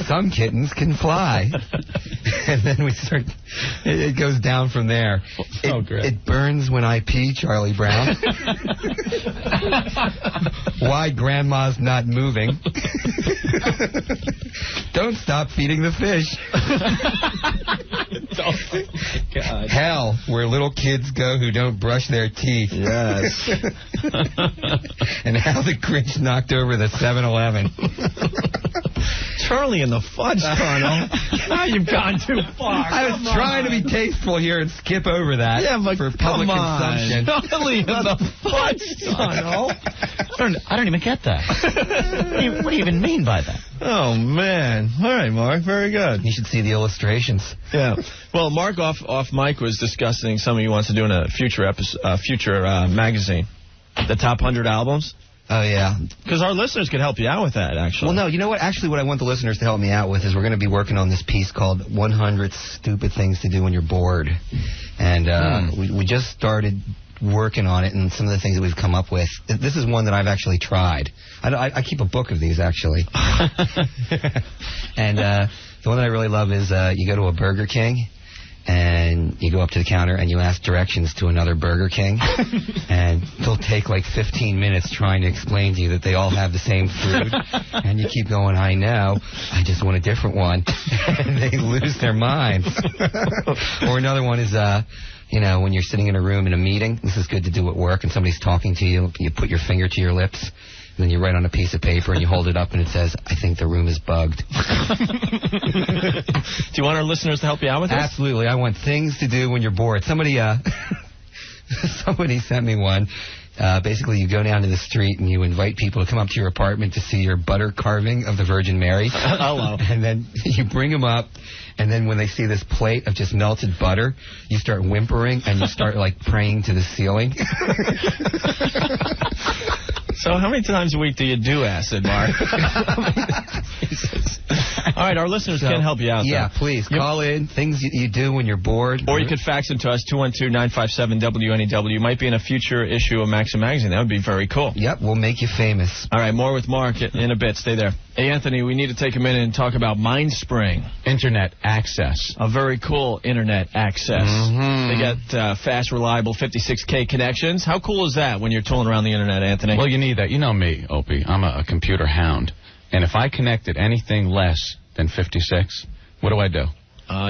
Some kittens can fly. And then we start, it goes down from there. It burns when I pee, Charlie Brown. Why Grandma's not moving. Don't stop feeding the fish. God. Hell, where little kids go who don't brush their teeth. Yes. And how the Grinch knocked over the 7-Eleven. Charlie and the Fudge Tunnel. Now you've gone too far. I was trying to be tasteful here and skip over that for public consumption. Charlie and the Fudge Tunnel. I don't even get that. What do you even mean by that? Oh, man. All right, Mark. Very good. You should see the illustrations. Yeah. Well, Mark off mic was discussing something he wants to do in a future magazine. The top 100 albums. Oh, yeah. Because our listeners could help you out with that, actually. Well, no, you know what? Actually, what I want the listeners to help me out with is we're going to be working on this piece called 100 Stupid Things to Do When You're Bored. And we just started working on it, and some of the things that we've come up with. This is one that I've actually tried. I keep a book of these, actually. And the one that I really love is you go to a Burger King, and you go up to the counter and you ask directions to another Burger King, and they'll take like 15 minutes trying to explain to you that they all have the same food, and you keep going, I know, I just want a different one, and they lose their minds. Or another one is, when you're sitting in a room in a meeting, this is good to do at work, and somebody's talking to you, you put your finger to your lips, and then you write on a piece of paper and you hold it up and it says, I think the room is bugged. Do you want our listeners to help you out with this? Absolutely. I want things to do when you're bored. Somebody somebody sent me one. Basically, you go down to the street and you invite people to come up to your apartment to see your butter carving of the Virgin Mary. Hello. And then you bring them up, and then when they see this plate of just melted butter, you start whimpering and you start, like, praying to the ceiling. So how many times a week do you do acid, Mark? All right, our listeners can help you out. Yeah, though. please. Call in. Things you do when you're bored. Or you could fax them to us, 212-957-WNEW. Might be in a future issue of Maxim Magazine. That would be very cool. Yep, we'll make you famous. All right, more with Mark in a bit. Stay there. Hey, Anthony, we need to take a minute and talk about MindSpring. Internet access. A very cool internet access. They got fast, reliable 56K connections. How cool is that when you're tooling around the internet, Anthony? Well, you need that. You know me, Opie. I'm a computer hound. And if I connected anything less than 56, what do?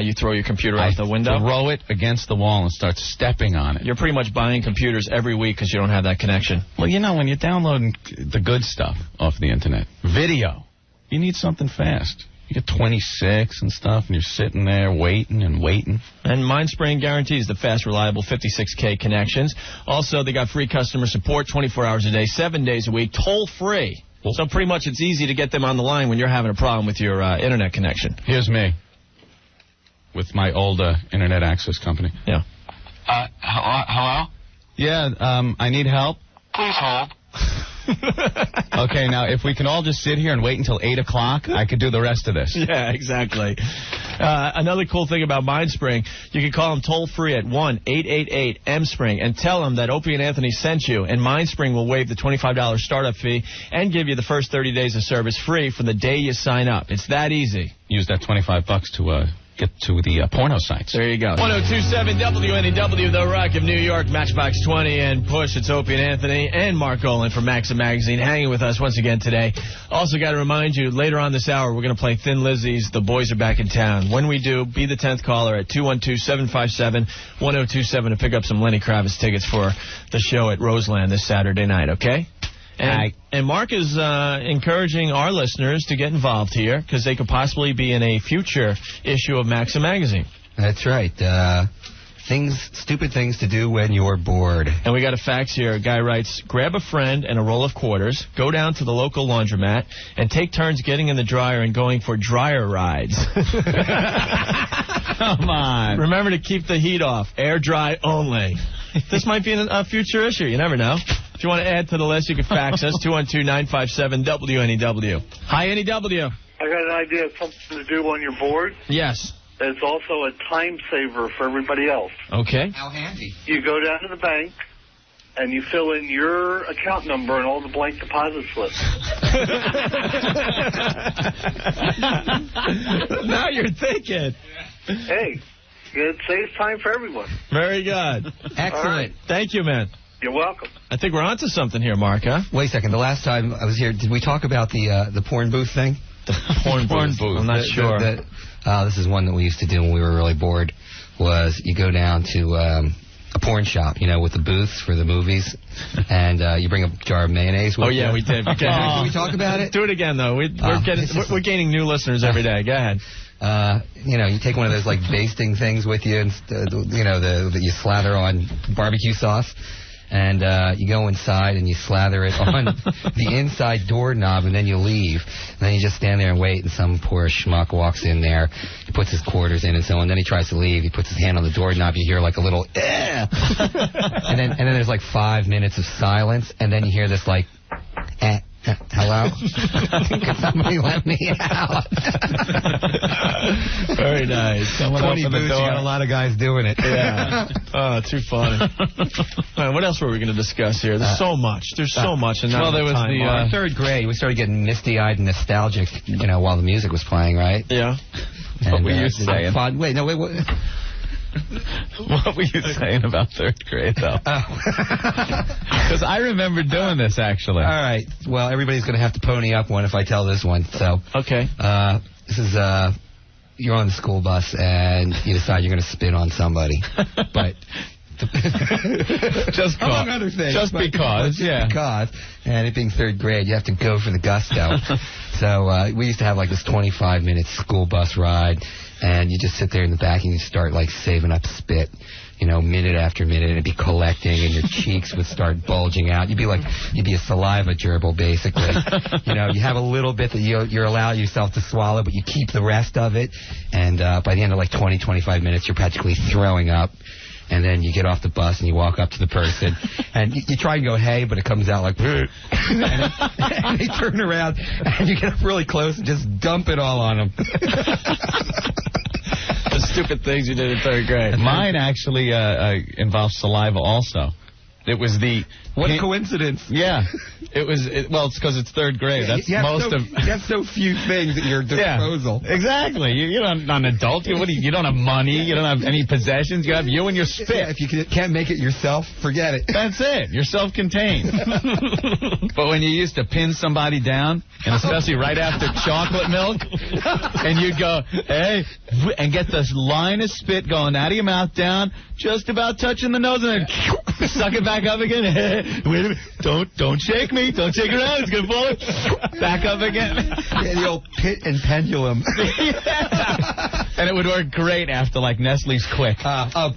You throw your computer out the window? Throw it against the wall and start stepping on it. You're pretty much buying computers every week because you don't have that connection. Well, you know, when you're downloading the good stuff off the internet, video, you need something fast. You get 26 and stuff, and you're sitting there waiting and waiting. And MindSpring guarantees the fast, reliable 56K connections. Also, they got free customer support 24 hours a day, 7 days a week, toll-free. So pretty much it's easy to get them on the line when you're having a problem with your internet connection. Here's me with my old internet access company. Yeah. Hello? Yeah, I need help. Please hold. Okay, now, if we can all just sit here and wait until 8 o'clock, I could do the rest of this. Yeah, exactly. Another cool thing about MindSpring, you can call them toll-free at 1-888-M-SPRING and tell them that Opie and Anthony sent you, and MindSpring will waive the $25 startup fee and give you the first 30 days of service free from the day you sign up. It's that easy. Use that $25 to get to the porno sites. There you go. 1027 WNEW, The Rock of New York, Matchbox 20, and Push. It's Opie and Anthony and Mark Olen from Maxim Magazine hanging with us once again today. Also got to remind you, later on this hour, we're going to play Thin Lizzy's The Boys Are Back in Town. When we do, be the 10th caller at 212-757-1027 to pick up some Lenny Kravitz tickets for the show at Roseland this Saturday night, okay? And Mark is encouraging our listeners to get involved here because they could possibly be in a future issue of Maxim Magazine. That's right. Stupid things to do when you're bored. And we got a fax here. A guy writes, grab a friend and a roll of quarters, go down to the local laundromat, and take turns getting in the dryer and going for dryer rides. Come on. Remember to keep the heat off. Air dry only. This might be a future issue. You never know. If you want to add to the list, you can fax us, 212-957-WNEW. Hi, NEW. I got an idea of something to do when you're bored. Yes. It's also a time saver for everybody else. Okay. How handy. You go down to the bank, and you fill in your account number and all the blank deposit slips. Now you're thinking. Hey, it saves time for everyone. Very good. Excellent. Right. Thank you, man. You're welcome. I think we're onto something here, Mark, huh? Wait a second. The last time I was here, did we talk about the porn booth thing? The porn booth. I'm not sure. This is one that we used to do when we were really bored, was you go down to a porn shop, you know, with the booths for the movies, and you bring a jar of mayonnaise with you. We did. Okay. Did we talk about it? Do it again, though. We're gaining new listeners every day. Go ahead. You know, you take one of those, like, basting things with you, and, you know, that you slather on barbecue sauce. And you go inside and you slather it on the inside doorknob, and then you leave. And then you just stand there and wait, and some poor schmuck walks in there. He puts his quarters in and so on. Then he tries to leave. He puts his hand on the doorknob. You hear like a little, and then there's like 5 minutes of silence, and then you hear this like, hello? Can somebody let me out? Very nice. 20 booths, you got a lot of guys doing it. Yeah. Oh, too funny. All right, what else were we going to discuss here? There's so much. There's so much. And there was the third grade. We started getting misty-eyed and nostalgic, you know, while the music was playing, right? Yeah. And, what were you saying? Wait. What were you saying about third grade, though? Because I remember doing this, actually. All right. Well, everybody's going to have to pony up one if I tell this one. So, okay. This is, you're on the school bus, and you decide you're going to spit on somebody. But... just among other things. Just because. And it being third grade, you have to go for the gusto. So we used to have like this 25-minute school bus ride, and you just sit there in the back and you start like saving up spit, you know, minute after minute, and it'd be collecting, and your cheeks would start bulging out. You'd be a saliva gerbil, basically. You know, you have a little bit that you're allowed yourself to swallow, but you keep the rest of it, and by the end of like 20, 25 minutes, you're practically throwing up. And then you get off the bus and you walk up to the person, and you try and go, hey, but it comes out like, and they turn around, and you get up really close and just dump it all on them. The stupid things you did in 3rd grade. Mine actually involves saliva also. It was the... What a coincidence. Yeah. Well, it's because it's 3rd grade. That's you have so few things at your disposal. Yeah, exactly. You're not an adult. You don't have money. You don't have any possessions. You have you and your spit. Yeah, if you can't make it yourself, forget it. That's it. You're self-contained. But when you used to pin somebody down, and especially right after chocolate milk, and you'd go, hey, and get this line of spit going out of your mouth down, just about touching the nose, and then suck it back up again. Wait a minute. Don't shake me. Don't shake around. It's going to fall back up again. Yeah, the old pit and pendulum. Yeah. And it would work great after, like, Nestle's Quick.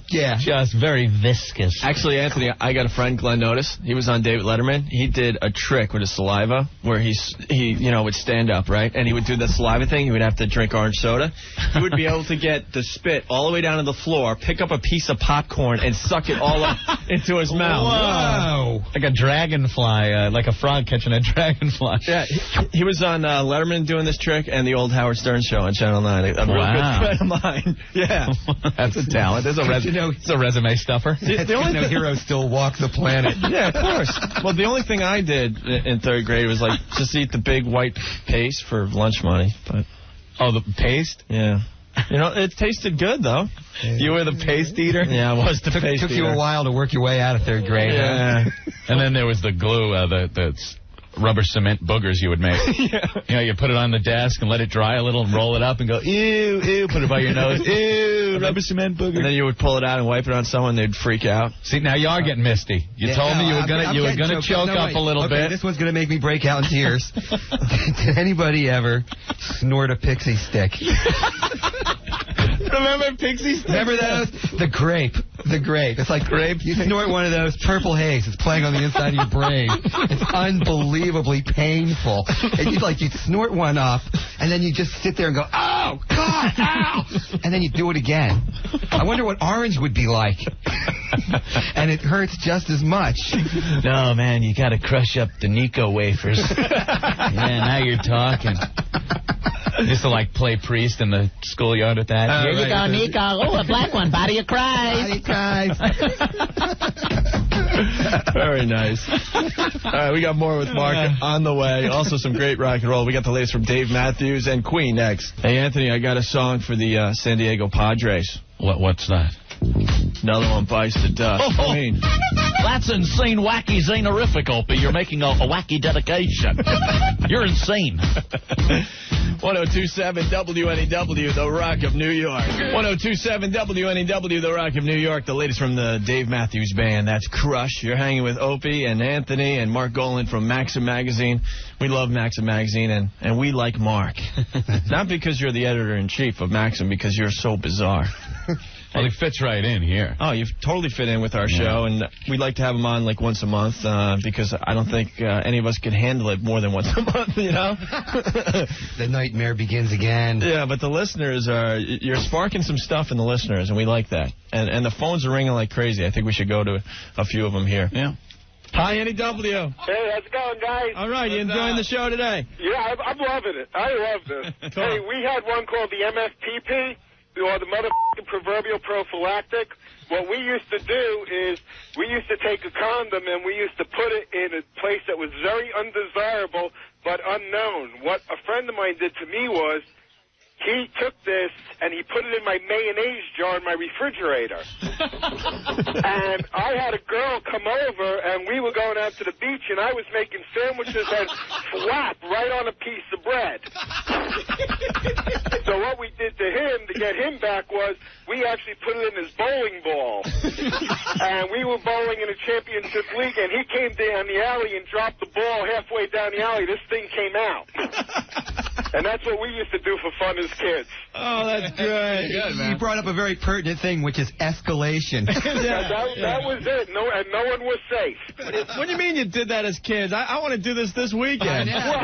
Yeah. Just very viscous. Actually, Anthony, I got a friend, Glenn Otis. He was on David Letterman. He did a trick with his saliva where he would stand up, right? And he would do the saliva thing. He would have to drink orange soda. He would be able to get the spit all the way down to the floor, pick up a piece of popcorn, and suck it all up into his mouth. Wow. Like a dragonfly, like a frog catching a dragonfly. Yeah, he was on Letterman doing this trick and the old Howard Stern show on Channel 9. A real good friend of mine. Yeah. That's a talent. There's it's a resume stuffer. The only hero still walks the planet. Yeah, of course. Well, the only thing I did in 3rd grade was, like, just eat the big white paste for lunch money. But the paste? Yeah. You know, it tasted good, though. You were the paste eater? Yeah, I was the paste eater. Took you a while to work your way out of 3rd grade. Yeah. And then there was the glue, the rubber cement boogers you would make. Yeah. You know, you put it on the desk and let it dry a little and roll it up and go, ew, ew, put it by your nose, ew, rubber cement booger. And then you would pull it out and wipe it on someone, they'd freak out. See, now you are getting misty. You told me you were gonna choke up a little bit. This one's gonna make me break out in tears. Did anybody ever snort a pixie stick? Remember pixie sticks? Remember those? The grape. It's like grape. You snort one of those, purple haze. It's playing on the inside of your brain. It's unbelievably painful. And you'd snort one up, and then you just sit there and go, oh, God, ow! And then you do it again. I wonder what orange would be like. And it hurts just as much. No, man, you got to crush up the Nico wafers. Yeah, now you're talking. Used to, like, play priest in the schoolyard with that. Here you go, Nico. Oh, a black one. Body of Christ. Body of Christ. Very nice. All right, we got more with Mark on the way. Also some great rock and roll. We got the latest from Dave Matthews and Queen next. Hey, Anthony, I got a song for the San Diego Padres. What's that? Another one bites the dust. Queen. That's insane, wacky, zanerific, Opie. You're making a wacky dedication. You're insane. 1027 WNEW, The Rock of New York. 1027 WNEW, The Rock of New York. The latest from the Dave Matthews Band. That's Crush. You're hanging with Opie and Anthony and Mark Golan from Maxim Magazine. We love Maxim Magazine, and we like Mark. Not because you're the editor-in-chief of Maxim, because you're so bizarre. Well, he fits right in here. Oh, you totally fit in with our show, and we'd like to have him on like once a month because I don't think any of us could handle it more than once a month, you know? The nightmare begins again. Yeah, but the listeners you're sparking some stuff in the listeners, and we like that. And the phones are ringing like crazy. I think we should go to a few of them here. Yeah. Hi, NEW. Hey, how's it going, guys? All right, you enjoying the show today? Yeah, I'm loving it. I love this. Hey, we had one called the MSPP, or the motherfucking proverbial prophylactic. What we used to do is we used to take a condom and we used to put it in a place that was very undesirable but unknown. What a friend of mine did to me was he took this and he put it in my mayonnaise jar in my refrigerator. And I had a girl come over and we were going out to the beach and I was making sandwiches and flap right on a piece of bread. So what we did to him to get him back was we actually put it in his bowling ball. And we were bowling in a championship league and he came down the alley and dropped the ball halfway down the alley. This thing came out. And that's what we used to do for fun as kids. Oh, that's great. You brought up a very pertinent thing, which is escalation. That was it. No one was safe. What do you mean you did that as kids? I want to do this weekend. Well,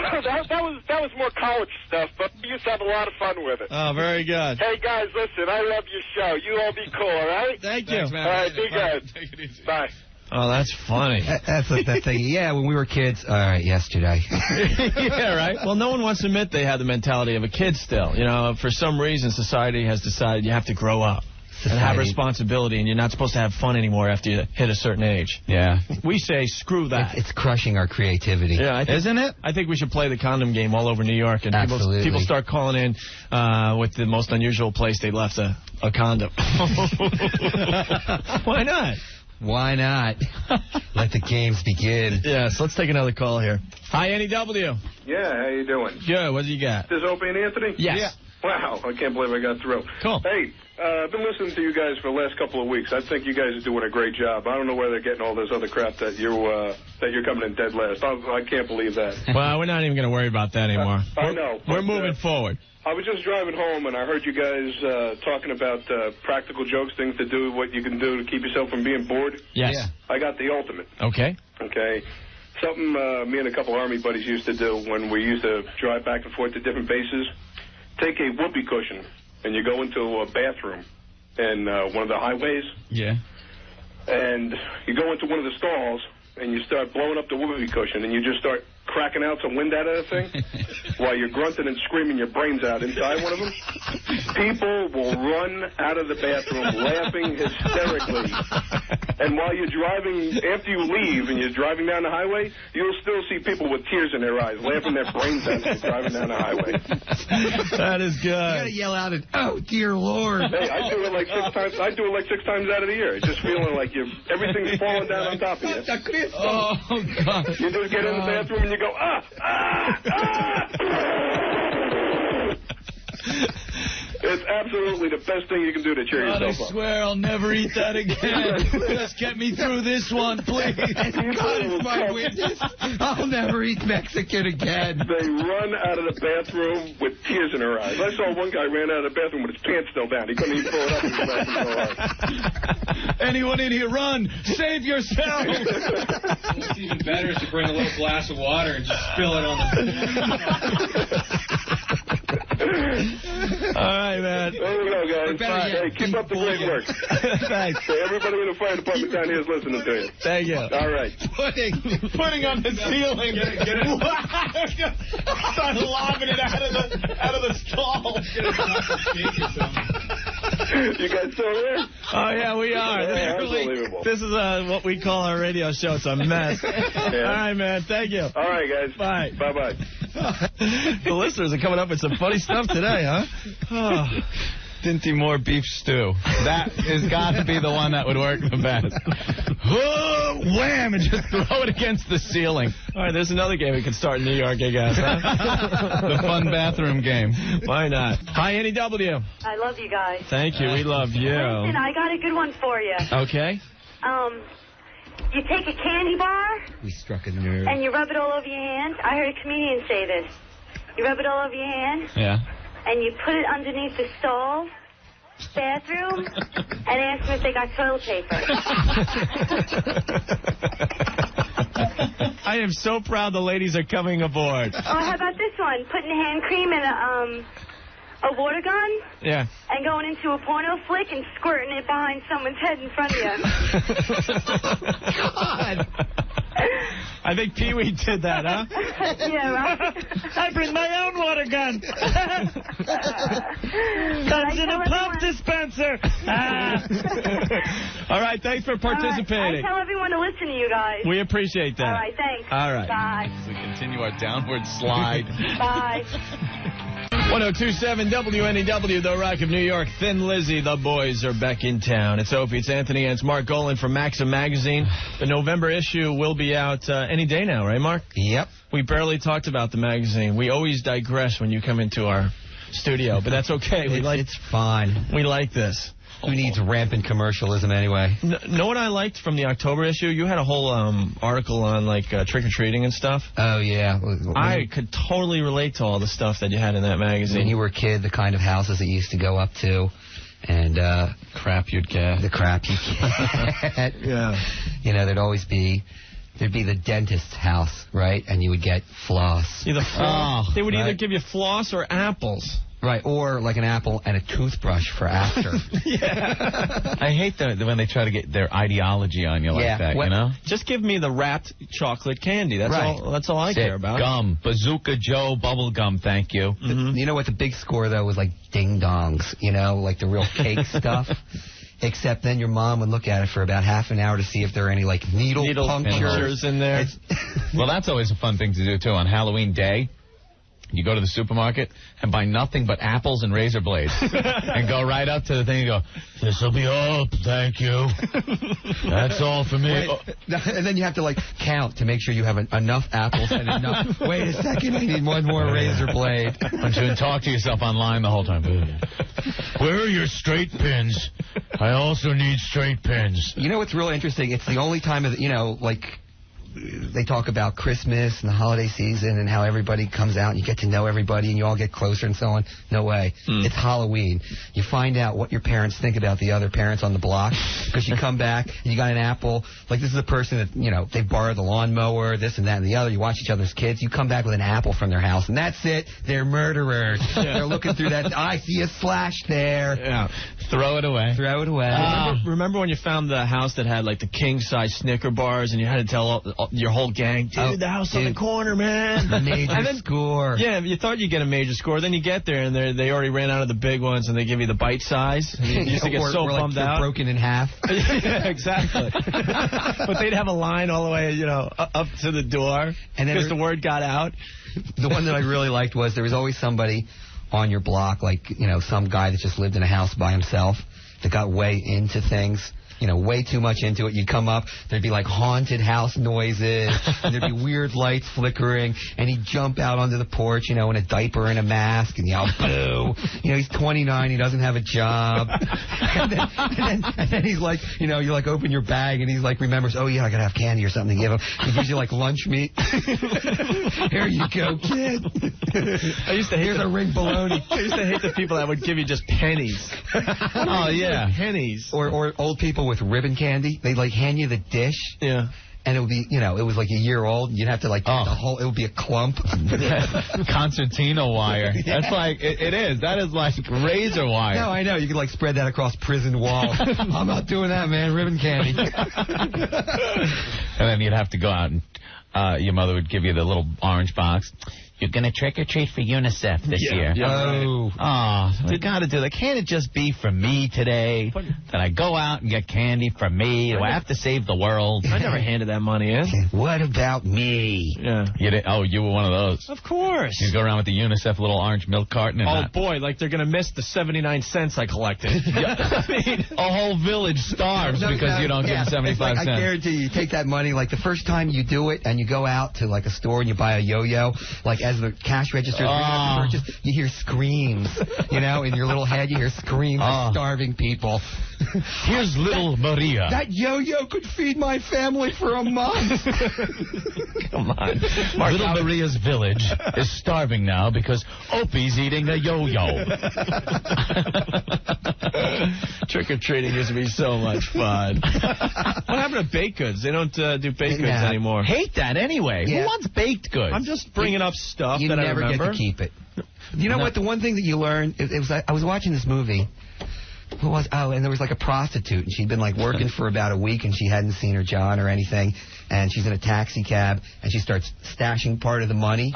that was more college stuff, but we used to have a lot of fun with it. Oh, very good. Hey, guys, listen, I love your show. You all be cool, all right? Thank you. All right, be good. Take it easy. Bye. Oh, that's funny. That's like that thing. Yeah, when we were kids. All right, yesterday. Yeah, right. Well, no one wants to admit they have the mentality of a kid still. You know, for some reason, society has decided you have to grow up and have responsibility, and you're not supposed to have fun anymore after you hit a certain age. Yeah. We say, screw that. It's crushing our creativity. Yeah, isn't it? I think we should play the condom game all over New York, and people start calling in with the most unusual place they left a condom. Why not? Why not? Let the games begin. Yes, let's take another call here. Hi, NEW. Yeah, how you doing? Good, what do you got? This is Opie and Anthony? Yes. Yeah. Wow, I can't believe I got through. Cool. Hey, I've been listening to you guys for the last couple of weeks. I think you guys are doing a great job. I don't know where they're getting all this other crap that you're coming in dead last. I can't believe that. Well, we're not even going to worry about that anymore. I know. We're moving forward. I was just driving home, and I heard you guys talking about practical jokes, things to do, what you can do to keep yourself from being bored. Yes. Yeah. I got the ultimate. Okay. Okay. Something me and a couple Army buddies used to do when we used to drive back and forth to different bases. Take a whoopee cushion, and you go into a bathroom in one of the highways. Yeah. And you go into one of the stalls, and you start blowing up the whoopee cushion, and you just start cracking out some wind out of the thing while you're grunting and screaming your brains out inside one of them. People will run out of the bathroom laughing hysterically. And while you're driving, after you leave and you're driving down the highway, you'll still see people with tears in their eyes laughing their brains out as you're driving down the highway. That is good. You gotta yell out and, oh, dear Lord. Hey, I do it like 6 times. I do it like 6 times out of the year. It's just feeling like everything's falling down on top of you. Oh, God. You just get in the bathroom and you go, It's absolutely the best thing you can do to cheer yourself up. I swear I'll never eat that again. Just get me through this one, please. God is my witness. I'll never eat Mexican again. They run out of the bathroom with tears in their eyes. I saw one guy ran out of the bathroom with his pants still down. He couldn't even pull it up. He was laughing so hard. Anyone in here, run. Save yourself. What's even better is to bring a little glass of water and just spill it on the All right, man. There we go, guys. Hey, keep up the great work. Thanks. Hey, everybody in the fire department down here is listening to you. Thank you. All right. Putting on the ceiling. Get it. Start lobbing it out of the stall. You guys still there? Oh, yeah, we are. Yeah, unbelievable. This is what we call our radio show. It's a mess. Yeah. All right, man. Thank you. All right, guys. Bye. Bye-bye. The listeners are coming up with some funny stuff today, huh? Oh. Dinty Moore beef stew. That has got to be the one that would work the best. Oh, wham! And just throw it against the ceiling. All right, there's another game we could start in New York, I guess. Huh? The fun bathroom game. Why not? Hi, NEW. I love you guys. Thank you. We love you. Listen, I got a good one for you. Okay. You take a candy bar. We struck a nerve. And you rub it all over your hand. I heard a comedian say this. You rub it all over your hand. Yeah. And you put it underneath the stall, bathroom, and ask them if they got toilet paper. I am so proud the ladies are coming aboard. Oh, how about this one? Putting hand cream in a water gun? Yeah. And going into a porno flick and squirting it behind someone's head in front of you. God. I think Pee-wee did that, huh? Yeah, right? I bring my own water gun. Comes in a pump dispenser. All right, thanks for participating. I tell everyone to listen to you guys. We appreciate that. All right, thanks. All right. Bye. As we continue our downward slide. Bye. 1027 WNEW, The Rock of New York. Thin Lizzy, the boys are back in town. It's Opie, it's Anthony, and it's Mark Olen from Maxim Magazine. The November issue will be out any day now, right, Mark? Yep. We barely talked about the magazine. We always digress when you come into our studio, but that's okay. It's fine. We like this. Who needs rampant commercialism anyway? Know what I liked from the October issue? You had a whole article on, like, trick-or-treating and stuff. Oh, yeah. I could totally relate to all the stuff that you had in that magazine. When you were a kid, the kind of houses that you used to go up to, and crap you'd get. The crap you'd get. Yeah. You know, there'd be the dentist's house, right? And you would get floss. Either floss. They would either give you floss or apples. Right, or like an apple and a toothbrush for after. Yeah. I hate when they try to get their ideology on you like that, you know? Just give me the wrapped chocolate candy. That's Right. all. That's all I care about. Gum. Bazooka Joe bubble gum, thank you. You know what the big score, though, was like ding-dongs, you know, like the real cake stuff. Except then your mom would look at it for about half an hour to see if there are any, like, needle punctures in there. Well, that's always a fun thing to do, too. On Halloween Day, you go to the supermarket and buy nothing but apples and razor blades. And go right up to the thing and go, "This'll be all, thank you. That's all for me." And then you have to, like, count to make sure you have enough apples and enough. Wait a second, I need one more razor blade. And you talk to yourself online the whole time. Where are your straight pins? I also need straight pins. You know what's really interesting? It's the only time, you know, like, they talk about Christmas and the holiday season and how everybody comes out and you get to know everybody and you all get closer and so on. No way. It's Halloween. You find out what your parents think about the other parents on the block because you come back and you got an apple. Like, this is a person that, you know, they borrowed the lawnmower, this and that and the other. You watch each other's kids. You come back with an apple from their house and that's it. They're murderers. They're looking through that. I see a slash there. Yeah. Throw it away. Throw it away. Remember when you found the house that had, like, the king-size Snicker bars and you had to tell your whole gang, dude, the house on the corner, man. Major score. Yeah, you thought you'd get a major score. Then you get there, and they already ran out of the big ones, and they give you the bite size. And you used to get so bummed out. Broken in half. Yeah, exactly. But they'd have a line all the way, you know, up to the door because the word got out. The one that I really liked was there was always somebody on your block, like, you know, some guy that just lived in a house by himself that got way into things. You know, way too much into it. You'd come up, there'd be like haunted house noises, and there'd be weird lights flickering, and he'd jump out onto the porch, you know, in a diaper and a mask, and yell, boo. You know, he's 29, he doesn't have a job. and then he's like, you know, you like open your bag, and he's like, remembers, oh yeah, I gotta have candy or something to give him. He gives you like lunch meat. Here you go, kid. I used to hate Here's a ring bologna. I used to hate the people that would give you just pennies. Oh, yeah. Pennies. Or old people with ribbon candy. They'd like hand you the dish. Yeah. And it would be, you know, it was like a year old. You'd have to like take the whole, it would be a clump. Concertina wire. That's like, it is. That is like razor wire. No, I know. You could like spread that across prison walls. I'm not doing that, man. Ribbon candy. And then you'd have to go out and your mother would give you the little orange box. You're going to trick or treat for UNICEF this year. Yeah, we got to do that. Can't it just be for me today? That I go out and get candy for me? Do I have to save the world? I never handed that money in. What about me? Yeah. You did, you were one of those. Of course. You go around with the UNICEF little orange milk carton. And boy, like they're going to miss the 79 cents I collected. I mean, a whole village starves because you don't give them 75 cents. I guarantee you take that money, like the first time you do it and you go out to like a store and you buy a yo-yo, like as the cash register purchase, you hear screams, you know, in your little head you hear screams of starving people. Here's little Maria. That yo-yo could feed my family for a month. Come on. Little Maria's village is starving now because Opie's eating a yo-yo. Trick-or-treating used to be so much fun. What happened to baked goods? They don't do baked goods anymore. Hate that anyway. Yeah. Who wants baked goods? I'm just bringing up stuff you that I never remember. get to keep it. You know what? The one thing that you learn, I was watching this movie. Who was? Oh, and there was like a prostitute, and she'd been like working for about a week, and she hadn't seen her John or anything, and she's in a taxi cab, and she starts stashing part of the money,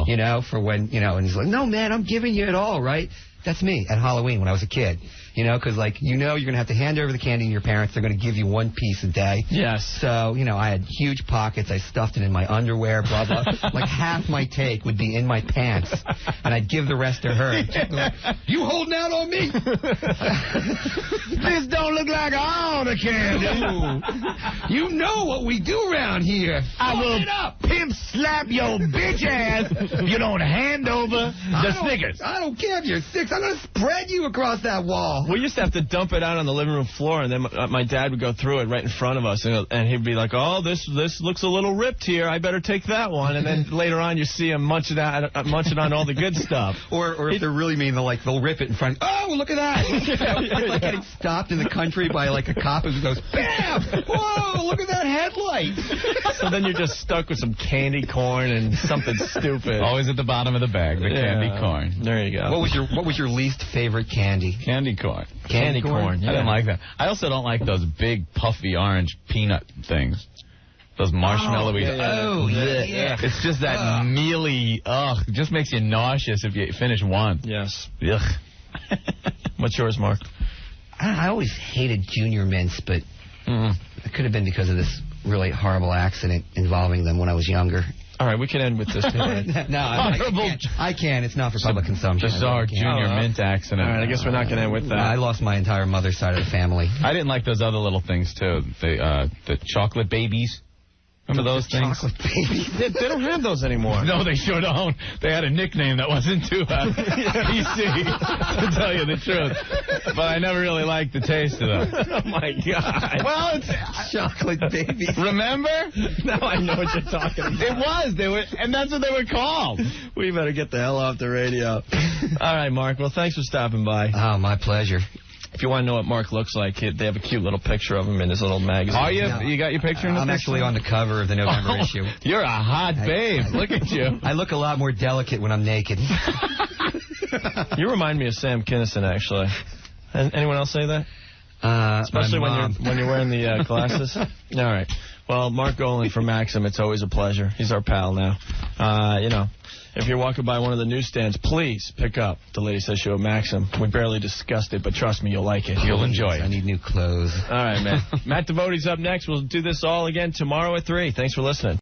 you know, for when, you know, and he's like, no, man, I'm giving you it all, right? That's me at Halloween when I was a kid. You know, because, like, you know you're going to have to hand over the candy to your parents. They're going to give you one piece a day. Yes. So, you know, I had huge pockets. I stuffed it in my underwear, blah, blah. Like, half my take would be in my pants, and I'd give the rest to her. Like, you holding out on me? This don't look like all the candy. You know what we do around here. I will pimp slap your bitch ass if you don't hand over the Snickers. I don't care if you're 6. I'm going to spread you across that wall. We used to have to dump it out on the living room floor, and then my dad would go through it right in front of us, and he'd be like, "Oh, this looks a little ripped here. I better take that one." And then later on, you see him munching on all the good stuff. Or if they're really mean, they'll rip it in front. Oh, look at that! It's like getting stopped in the country by like a cop who goes, "Bam! Whoa! Look at that headlight!" So then you're just stuck with some candy corn and something stupid. Always at the bottom of the bag, the candy corn. There you go. What was your least favorite candy? Candy corn. Candy corn? Yeah. I didn't like that. I also don't like those big puffy orange peanut things. Those marshmallowy. Yeah. It's just that mealy. It just makes you nauseous if you finish one. Yes. Ugh. What's yours, Mark? I always hated Junior Mints, but it could have been because of this really horrible accident involving them when I was younger. All right, we can end with this tonight. No, I can't. It's not for public consumption. Bizarre Junior Mint accident. All right, I guess we're not going to end with that. I lost my entire mother's side of the family. I didn't like those other little things, too. The chocolate babies. Remember those things? Chocolate babies. They don't have those anymore. No, they sure don't. They had a nickname that wasn't too PC, to tell you the truth. But I never really liked the taste of them. Oh, my God. Well, it's chocolate babies. Remember? Now I know what you're talking about. It was. And that's what they were called. We better get the hell off the radio. All right, Mark. Well, thanks for stopping by. Oh, my pleasure. If you want to know what Mark looks like, they have a cute little picture of him in his little magazine. Are you? No. You got your picture in the I'm actually on the cover of the November issue. You're a hot babe. Look at you. I look a lot more delicate when I'm naked. You remind me of Sam Kinison, actually. Anyone else say that? Especially when you're wearing the glasses? All right. Well, Mark Olen from Maxim, it's always a pleasure. He's our pal now. If you're walking by one of the newsstands, please pick up the latest issue of Maxim. We barely discussed it, but trust me, you'll like it. You'll enjoy it. I need new clothes. All right, man. Matt Devote's up next. We'll do this all again tomorrow at 3. Thanks for listening.